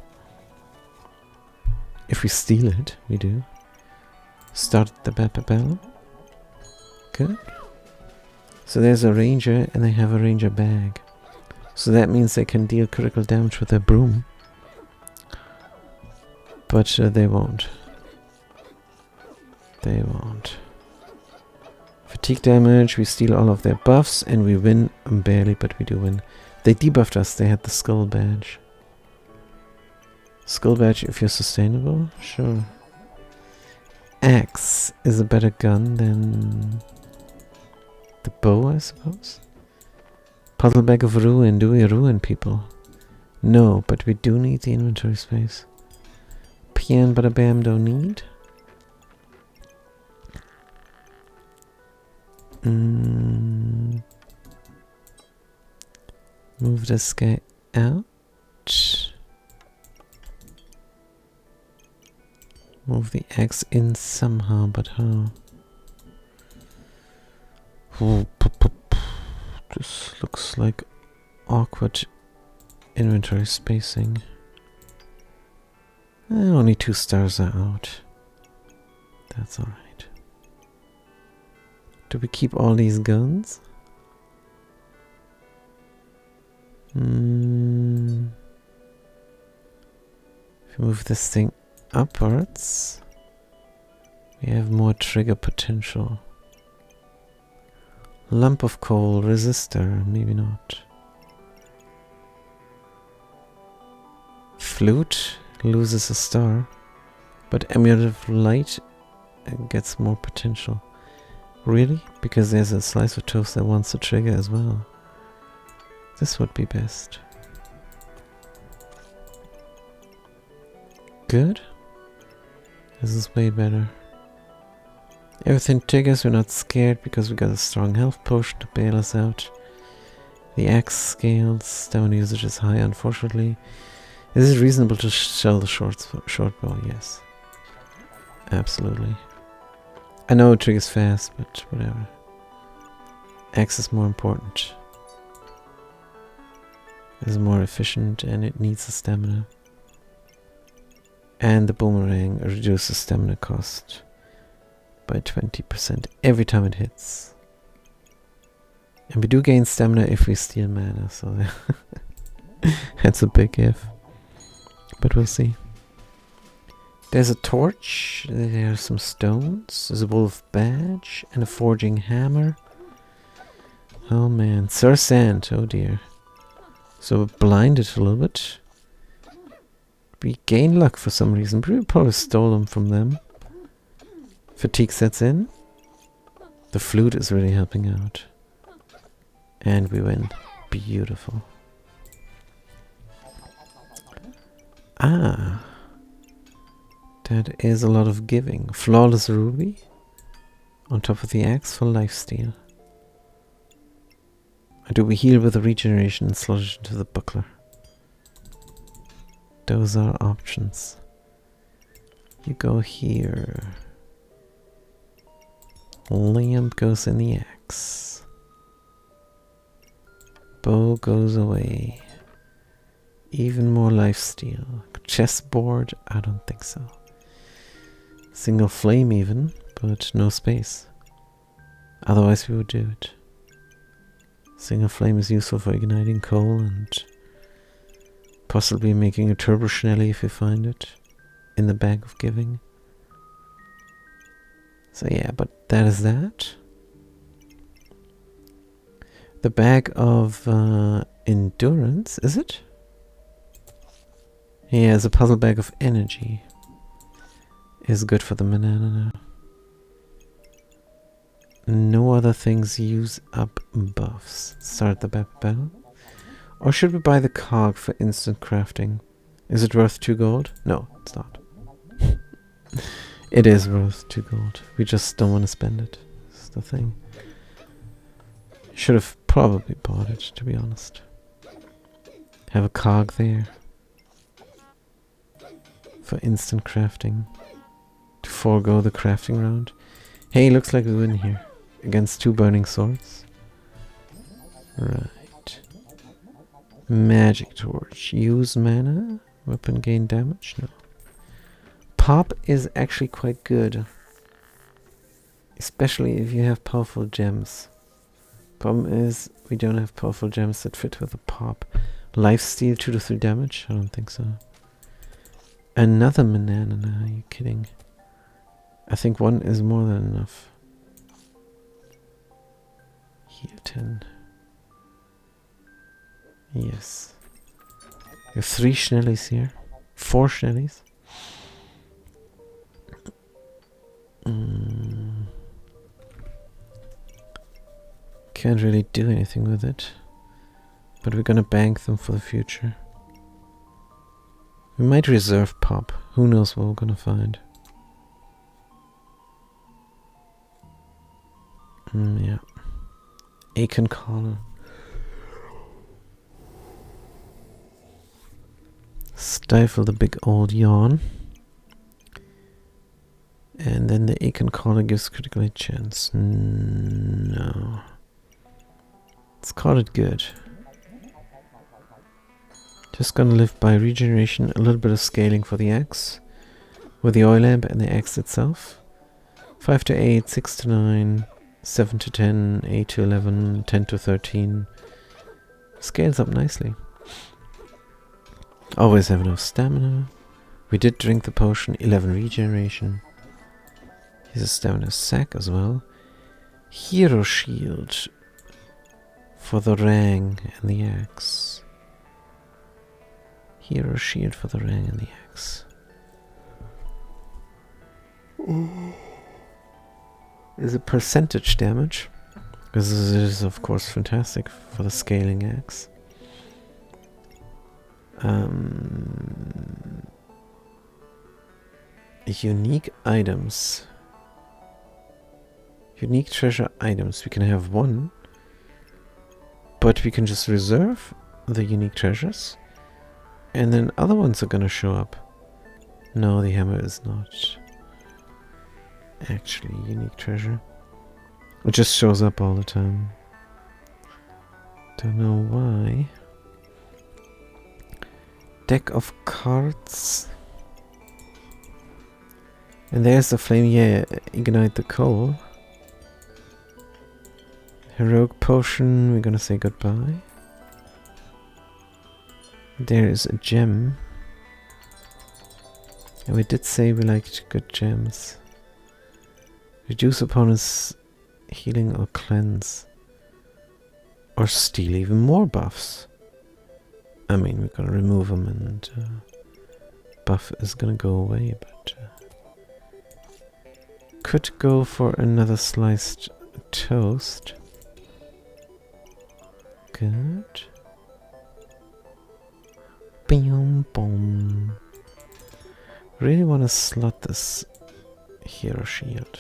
If we steal it, we do. Start the Bababella. Good. So there's a ranger and they have a ranger bag. So that means they can deal critical damage with their broom. But they won't. They won't. Fatigue damage, we steal all of their buffs and we win barely, but we do win. They debuffed us, they had the skull badge. Skull badge if you're sustainable? Sure. Axe is a better gun than the bow, I suppose. Puzzle bag of ruin. Do we ruin people? No, but we do need the inventory space. Pian bada bam don't need. Move this guy out. Move the axe in somehow, but how? This looks like awkward inventory spacing. Only 2 stars are out. That's alright. Do we keep all these guns? If we move this thing upwards, we have more trigger potential. Lump of coal, resistor, maybe not. Flute loses a star, but Amulet of Light gets more potential. Really? Because there's a slice of toast that wants to trigger as well. This would be best. Good. This is way better. Everything triggers, we're not scared because we got a strong health potion to bail us out. The axe scales, stamina usage is high unfortunately. Is it reasonable to shell the short bow? Yes. Absolutely. I know it triggers fast, but whatever. Axe is more important. It's more efficient and it needs the stamina. And the boomerang reduces stamina cost by 20% every time it hits. And we do gain stamina if we steal mana, so that's a big if. But we'll see. There's a torch, there are some stones, there's a wolf badge, and a forging hammer. Oh man, Sir Sand, oh dear. So we're blinded a little bit. We gain luck for some reason, but we probably stole them from them. Fatigue sets in. The flute is really helping out. And we win. Beautiful. Ah. That is a lot of giving. Flawless ruby. On top of the axe for lifesteal. Or do we heal with the regeneration and slot it into the buckler? Those are options. You go here. Lamp goes in the axe. Bow goes away. Even more lifesteal. Chessboard? I don't think so. Single flame even, but no space. Otherwise we would do it. Single flame is useful for igniting coal and possibly making a turbo Schnelli if you find it in the bag of giving. So yeah, but that is that. The bag of endurance, is it? Yeah, it's a puzzle bag of energy. Is good for the banana now. No other things use up buffs. Start the battle. Or should we buy the cog for instant crafting? Is it worth 2 gold? No, it's not. It is worth 2 gold. We just don't want to spend it. That's the thing. Should have probably bought it, to be honest. Have a cog there. For instant crafting. To forego the crafting round. Hey, looks like we win here. Against 2 burning swords. Right. Magic torch. Use mana. Weapon gain damage? No. Pop is actually quite good. Especially if you have powerful gems. Problem is, we don't have powerful gems that fit with the pop. Lifesteal 2 to 3 damage? I don't think so. Another banana? Are you kidding? I think 1 is more than enough. Heal 10. Yes. We have 3 Schnellies here. 4 Schnellies. Can't really do anything with it. But we're gonna bank them for the future. We might reserve pop. Who knows what we're gonna find. Yeah. Aegon Collar. Stifle the big old yawn. And then the Aegon Collar gives critical hit chance. No. Let's call it good. Just gonna live by regeneration, a little bit of scaling for the axe. With the oil lamp and the axe itself. 5 to 8, 6 to 9, 7 to 10, 8 to 11, 10 to 13. Scales up nicely. Always have enough stamina. We did drink the potion, 11 regeneration. Here's a stamina sack as well. Hero shield for the Rang and the axe. Hero shield for the Rang and the axe. Is it percentage damage? Because this is of course fantastic for the scaling axe. Unique items. Unique treasure items. We can have 1. But we can just reserve the unique treasures. And then other ones are gonna show up. No, the hammer is not actually unique treasure. It just shows up all the time. Don't know why. Deck of cards. And there's the flame. Yeah, ignite the coal. Heroic potion. We're gonna say goodbye. There is a gem. And we did say we liked good gems. Reduce opponent's healing or cleanse. Or steal even more buffs. I mean, we're gonna remove them and buff is gonna go away, but could go for another sliced toast. Good. Boom, boom. Really want to slot this hero shield.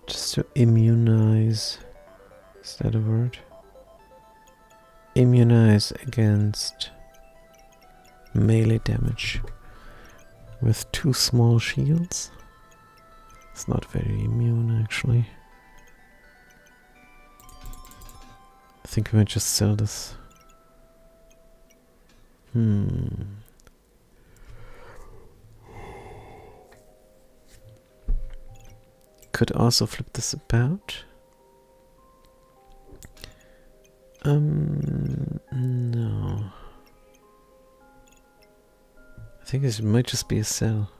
Just to immunize. Is that a word? Immunize against melee damage with 2 small shields. It's not very immune actually. I think we might just sell this. Could also flip this about. No. I think this might just be a sell.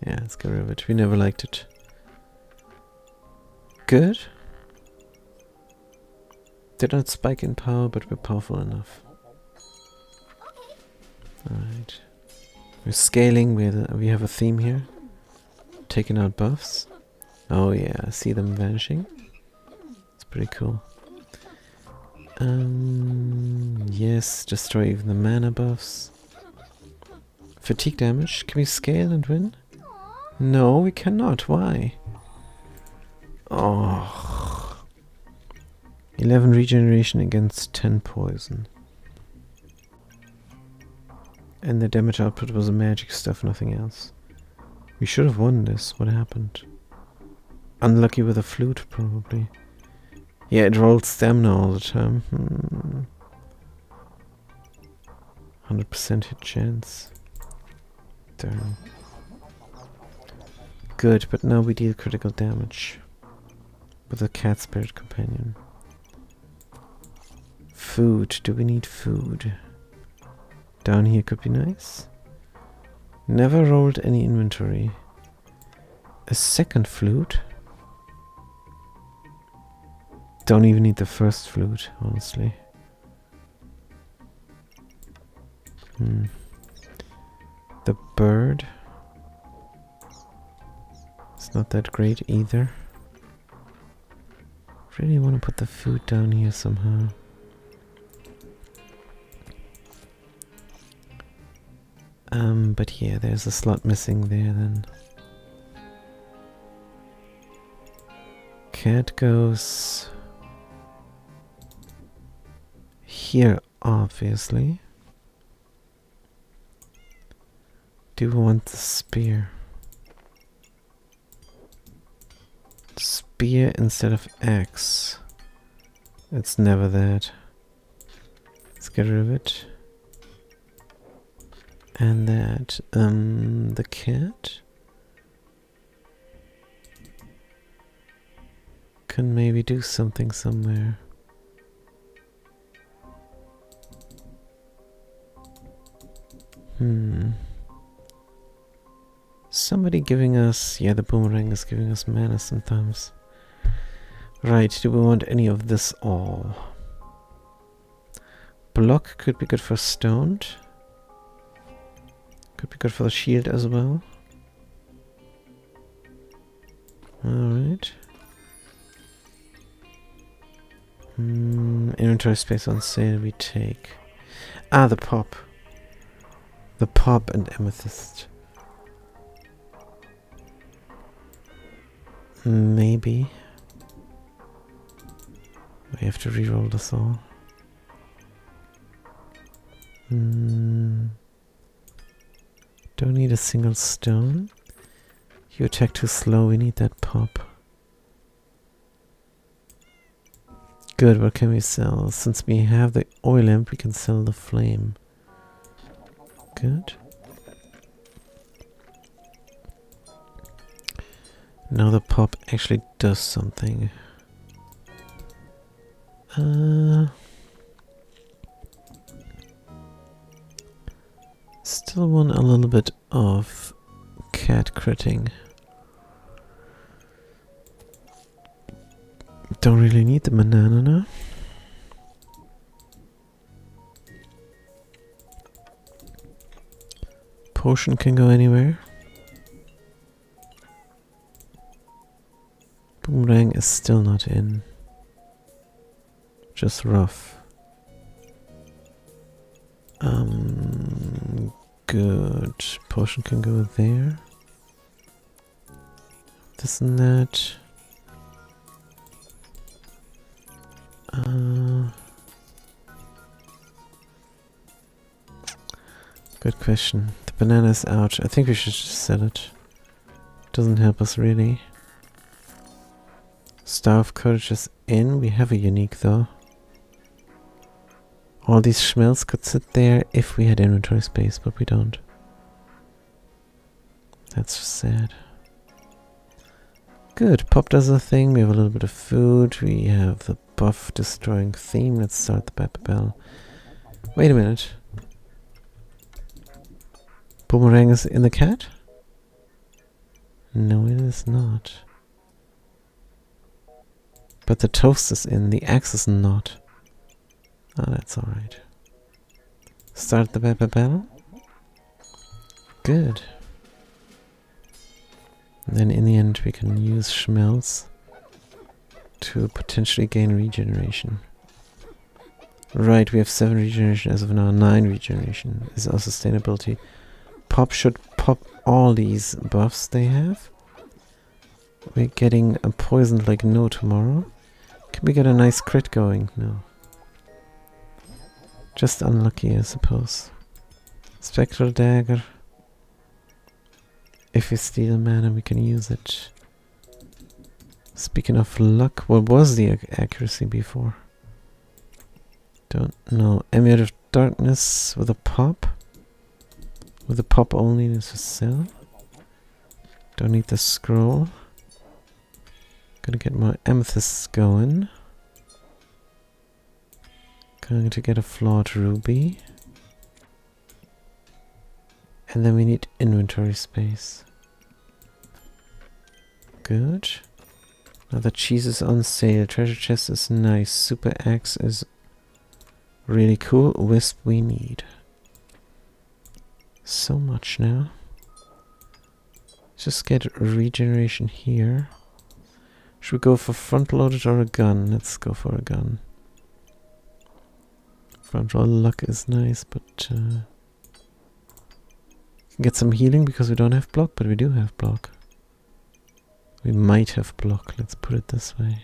Yeah, let's get rid of it. We never liked it. Good. Did not spike in power, but we're powerful enough. Alright. We're scaling. We have a theme here. Taking out buffs. Oh yeah, I see them vanishing. It's pretty cool. Yes, destroy even the mana buffs. Fatigue damage. Can we scale and win? No, we cannot. Why? Oh. 11 regeneration against 10 poison. And the damage output was magic stuff, nothing else. We should have won this. What happened? Unlucky with a flute, probably. Yeah, it rolled stamina all the time. 100% hit chance. Damn. Good, but now we deal critical damage. With a cat spirit companion. Food. Do we need food? Down here could be nice. Never rolled any inventory. A second flute? Don't even need the first flute, honestly. The bird. It's not that great either. Really want to put the food down here somehow. But yeah, there's a slot missing there then. Cat goes here, obviously. Do we want the spear? Spear instead of axe. It's never that. Let's get rid of it. And that, the cat can maybe do something somewhere. Somebody giving us... Yeah, the boomerang is giving us mana sometimes. Right, do we want any of this all? Block could be good for stoned. Could be good for the shield as well. Alright. Inventory space on sale we take. Ah, the pop. The pop and amethyst. Maybe. We have to reroll this all. Don't need a single stone. You attack too slow, we need that pop. Good, what can we sell? Since we have the oil lamp, we can sell the flame. Good. Now the pop actually does something. Still want a little bit of cat critting. Don't really need the banana now. Potion can go anywhere. Boomerang is still not in. Just rough. Good. Potion can go there. This and that. Good question. The banana is out. I think we should just sell it. Doesn't help us really. Star of Courage is in. We have a unique though. All these schmells could sit there if we had inventory space, but we don't. That's just sad. Good, pop does a thing. We have a little bit of food. We have the buff destroying theme. Let's start the Pepper Bell. Wait a minute. Boomerang is in the cat? No, it is not. But the toast is in. The axe is not. Oh, that's alright. Start the Pepper Bell. Good. And then in the end we can use schmelz to potentially gain regeneration. Right, we have 7 regeneration as of now, 9 regeneration is our sustainability. Pop should pop all these buffs they have. We're getting a poisoned like no tomorrow. Can we get a nice crit going? No. Just unlucky, I suppose. Spectral Dagger. If we steal mana, we can use it. Speaking of luck, what was the accuracy before? Don't know. Amulet of Darkness with a pop. With a pop only, this is sell. Don't need the scroll. Gonna get my amethysts going. Going to get a flawed ruby. And then we need inventory space. Good. Now the cheese is on sale. Treasure chest is nice. Super axe is really cool. Wisp we need. So much now. Just get regeneration here. Should we go for front loaded or a gun? Let's go for a gun. Front roll luck is nice, but get some healing because we don't have block, but we do have block. We might have block, let's put it this way.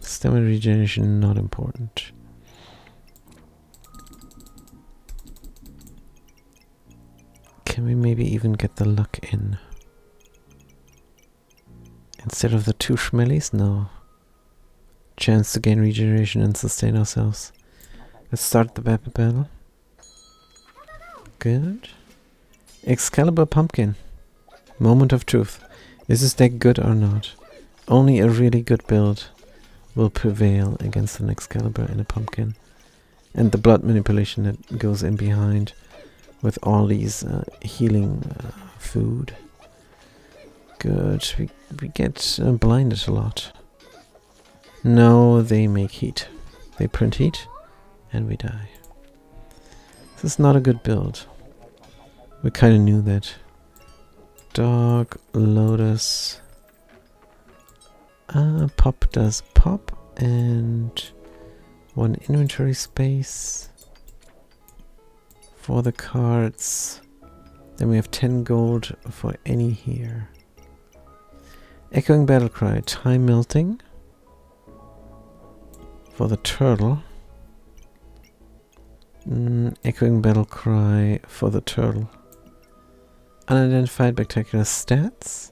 Stamina regeneration, not important. Can we maybe even get the luck in? Instead of the 2 schmellies? No. Chance to gain regeneration and sustain ourselves. Let's start the battle. Good. Excalibur Pumpkin. Moment of truth. Is this deck good or not? Only a really good build will prevail against an Excalibur and a Pumpkin. And the blood manipulation that goes in behind with all these healing food. Good. We get blinded a lot. No, they make heat. They print heat and we die. This is not a good build. We kind of knew that. Dog, Lotus. Pop does pop and 1 inventory space for the cards. Then we have 10 gold for any here. Echoing Battlecry, Time Melting for the turtle. Echoing Battlecry for the turtle. Unidentified Spectacular stats.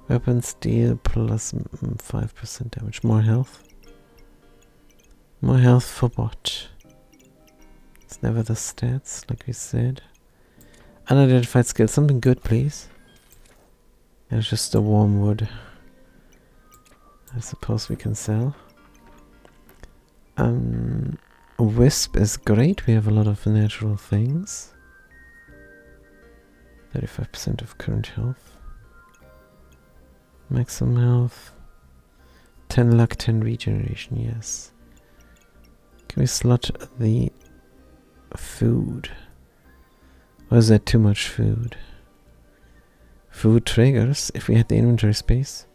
Weapons deal plus 5% damage. More health. More health for bot. It's never the stats, like we said. Unidentified skill. Something good, please. And it's just a wormwood. I suppose we can sell. Wisp is great. We have a lot of natural things. 35% of current health. Maximum health. 10 luck, 10 regeneration, yes. Can we slot the food? Or is that too much food? Food triggers, if we had the inventory space.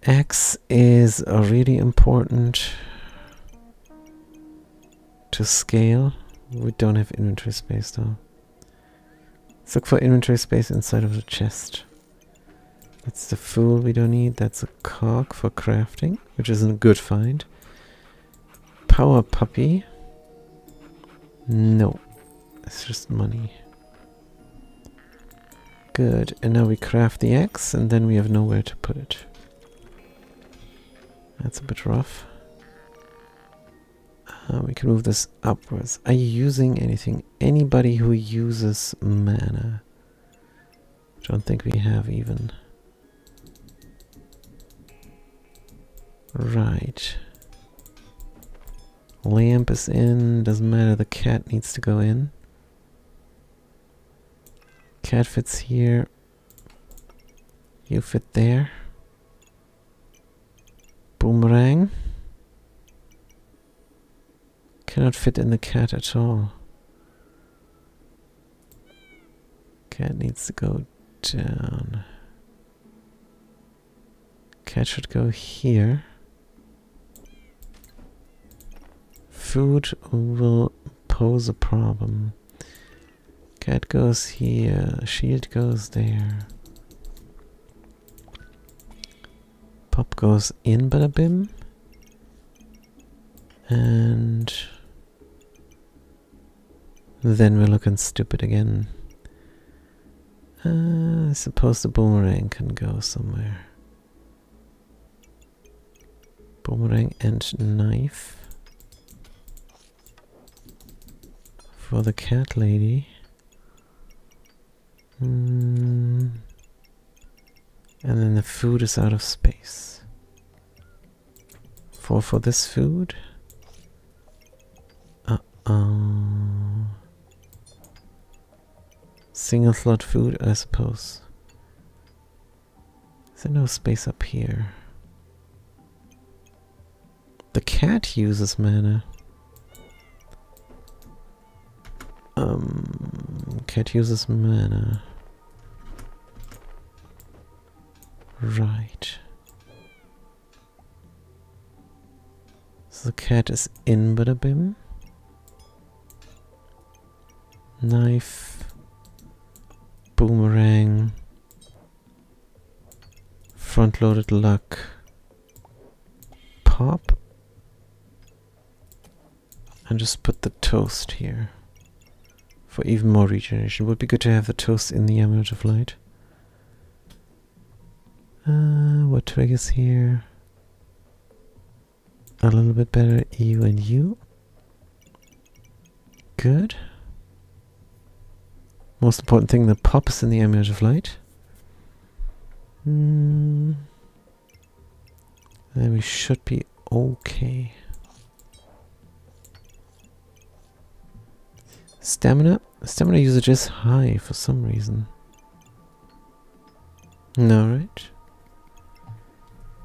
Axe is really important to scale. We don't have inventory space though. Let's look for inventory space inside of the chest. That's the fool we don't need. That's a cog for crafting, which isn't a good find. Power puppy. No. It's just money. Good. And now we craft the axe and then we have nowhere to put it. That's a bit rough. We can move this upwards. Are you using anything? Anybody who uses mana? Don't think we have even. Right. Lamp is in. Doesn't matter. The cat needs to go in. Cat fits here. You fit there. Boomerang. Cannot fit in the cat at all. Cat needs to go down. Cat should go here. Food will pose a problem. Cat goes here. Shield goes there. Pop goes in, bada bim. And then we're looking stupid again. I suppose the boomerang can go somewhere. Boomerang and knife. For the cat lady. And then the food is out of space. For this food? Single slot food, I suppose. Is there no space up here? The cat uses mana. Cat uses mana. Right. So the cat is in Badabim. Knife. Boomerang. Front-loaded luck. Pop. And just put the toast here. For even more regeneration. Would be good to have the toast in the Amulet of Light. What triggers here? A little bit better, you and you. Good. Most important thing, the pop is in the Amulet of Light. Then we should be okay. Stamina? Stamina usage is high for some reason. No, right?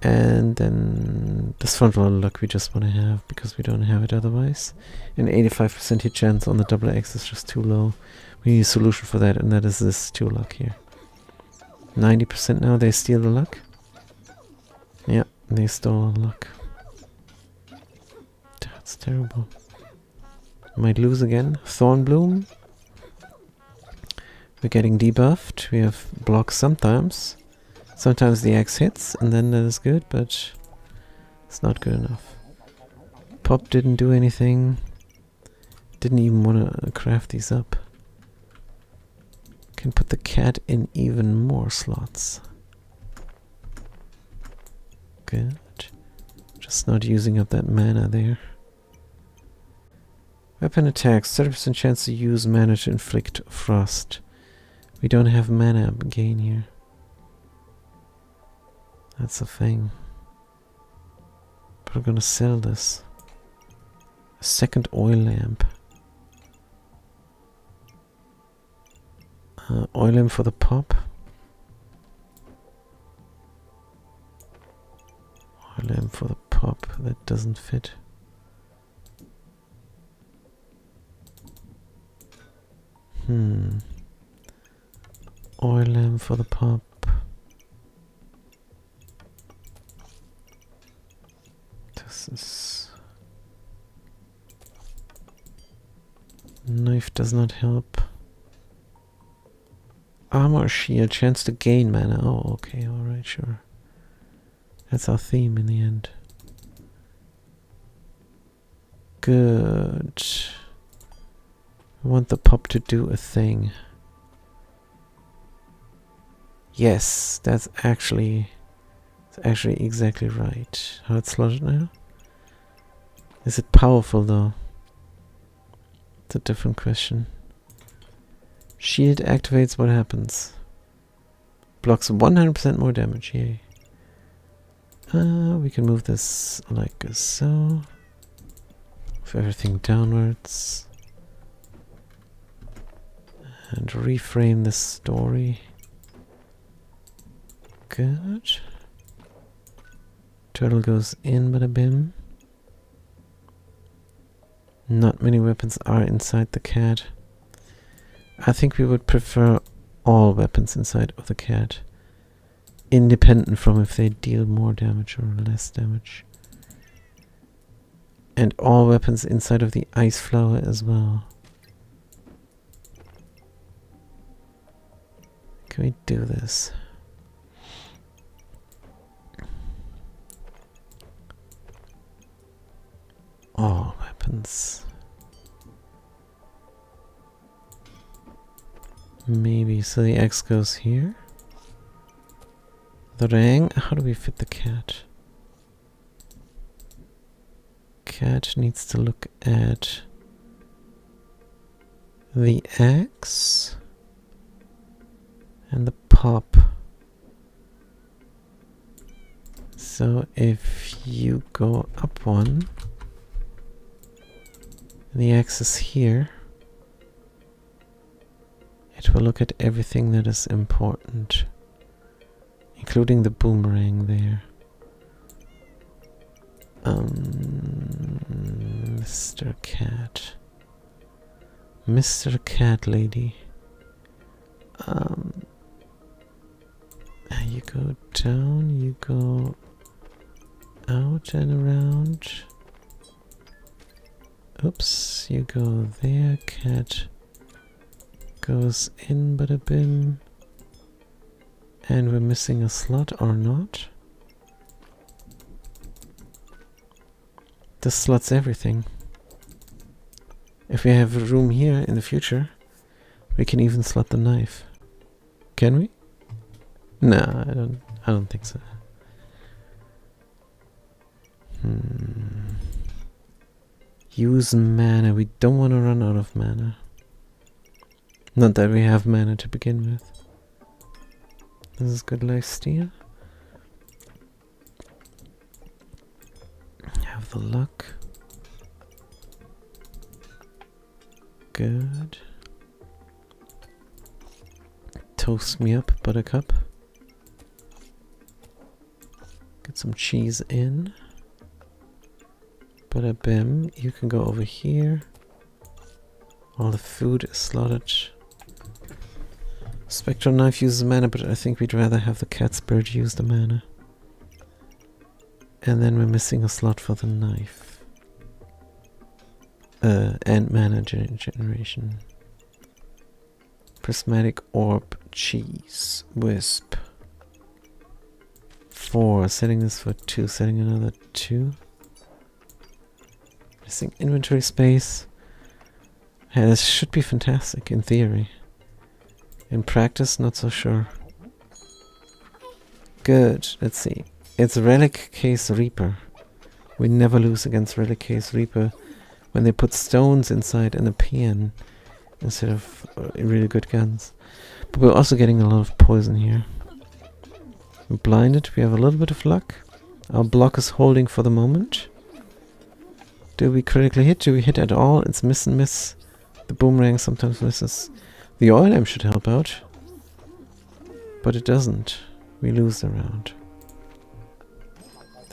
And then this front roll luck we just want to have because we don't have it otherwise. An 85% hit chance on the double X is just too low. We need a solution for that, and that is this 2 luck here. 90% now, they steal the luck. Yeah, they stole the luck. That's terrible. Might lose again. Thornbloom. We're getting debuffed. We have blocks sometimes. Sometimes the axe hits, and then that is good, but it's not good enough. Pop didn't do anything. Didn't even want to craft these up. Can put the cat in even more slots. Good. Just not using up that mana there. Weapon attacks. 30% chance to use mana to inflict frost. We don't have mana gain here. That's a thing. But we're gonna sell this. A second oil lamp. Oil lamp for the pop. Oil lamp for the pop. That doesn't fit. Oil lamp for the pop. This is... Knife does not help. Armor shield, chance to gain mana. Oh, okay, alright, sure. That's our theme in the end. Good. I want the pop to do a thing. Yes, that's actually exactly right. How it's slotted now? Is it powerful though? It's a different question. Shield activates, what happens? Blocks 100% more damage, yay. We can move this like so. Move everything downwards. And reframe the story. Good. Turtle goes in, bada-bim. Not many weapons are inside the cat. I think we would prefer all weapons inside of the cat. Independent from if they deal more damage or less damage. And all weapons inside of the ice flower as well. Can we do this? All weapons. maybe. So the X goes here. The Rang. How do we fit the cat? Cat needs to look at the X and the pop. So if you go up one, the X is here, it will look at everything that is important, including the boomerang there. Mr. Cat. Mr. Cat Lady. You go down, you go out and around. Oops, you go there, cat goes in, bada bim. And we're missing a slot or not. This slots everything. If we have room here in the future, we can even slot the knife. Can we? No, I don't think so. Use mana. We don't want to run out of mana. Not that we have mana to begin with. This is good life steal. Have the luck. Good. Toast me up, buttercup. Get some cheese in. Bada bim. You can go over here. All the food is slotted. Spectral knife uses mana, but I think we'd rather have the cat spirit use the mana. And then we're missing a slot for the knife. And mana generation. Prismatic orb, cheese, wisp. 4, setting this for 2, setting another 2. Missing inventory space. Yeah, this should be fantastic in theory. In practice, not so sure. Good, let's see. It's Relic Case Reaper. We never lose against Relic Case Reaper when they put stones inside and a PN instead of really good guns. But we're also getting a lot of poison here. We're blinded, we have a little bit of luck. Our block is holding for the moment. Do we critically hit? Do we hit at all? It's miss and miss. The boomerang sometimes misses. The oil lamp should help out. But it doesn't. We lose the round.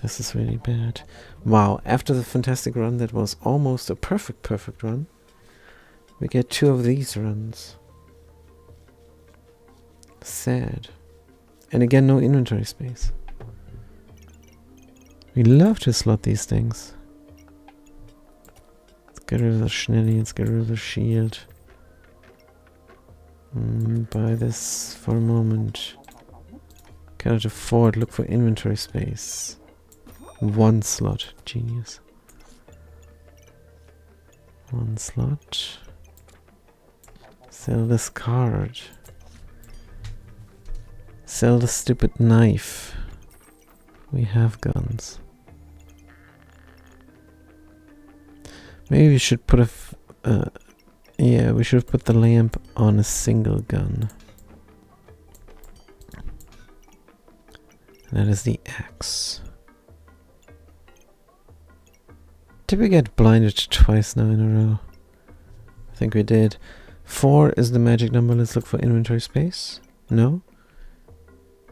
This is really bad. Wow, after the fantastic run that was almost a perfect run, we get 2 of these runs. Sad. And again, no inventory space. We love to slot these things. Let's get rid of the Schnelly, let's get rid of the shield. Buy this for a moment. Cannot afford, look for inventory space. 1 slot, genius. 1 slot. Sell this card. Sell the stupid knife. We have guns. Maybe we should put yeah, we should have put the lamp on a single gun. That is the axe. Did we get blinded twice now in a row? I think we did. 4 is the magic number. Let's look for inventory space. No?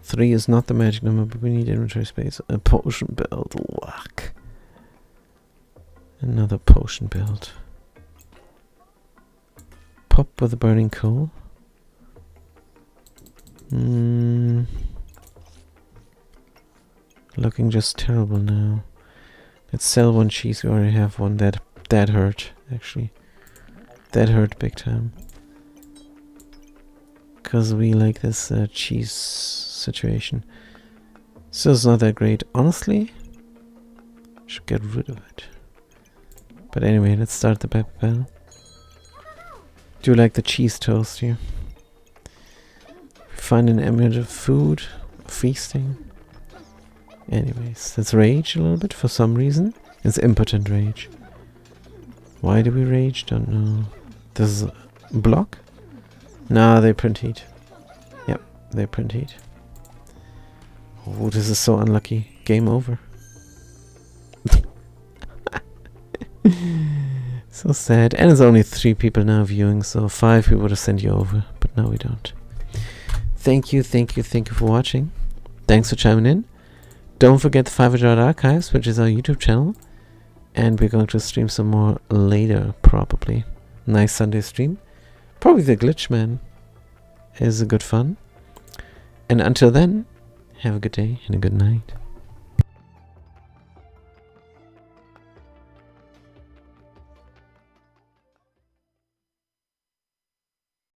3 is not the magic number, but we need inventory space. A potion build. Whack. Another potion build. Pop with a burning coal. Looking just terrible now. Let's sell 1 cheese. We already have 1. That hurt, actually. That hurt big time. Because we like this cheese situation. So it's not that great. Honestly, should get rid of it. But anyway, let's start the pepper battle. Do you like the cheese toast here? Find an amulet of food, feasting. Anyways, let's rage a little bit for some reason. It's impotent rage. Why do we rage? Don't know. This is a block? No, they print heat. Yep, they print heat. Oh, this is so unlucky. Game over. So sad. And it's only 3 people now viewing, so 5 we would have sent you over, but now we don't. Thank you for watching. Thanks for chiming in. Don't forget the 500 Archives, which is our YouTube channel. And we're going to stream some more later, probably. Nice Sunday stream. Probably the Glitchman is a good fun. And until then, have a good day and a good night.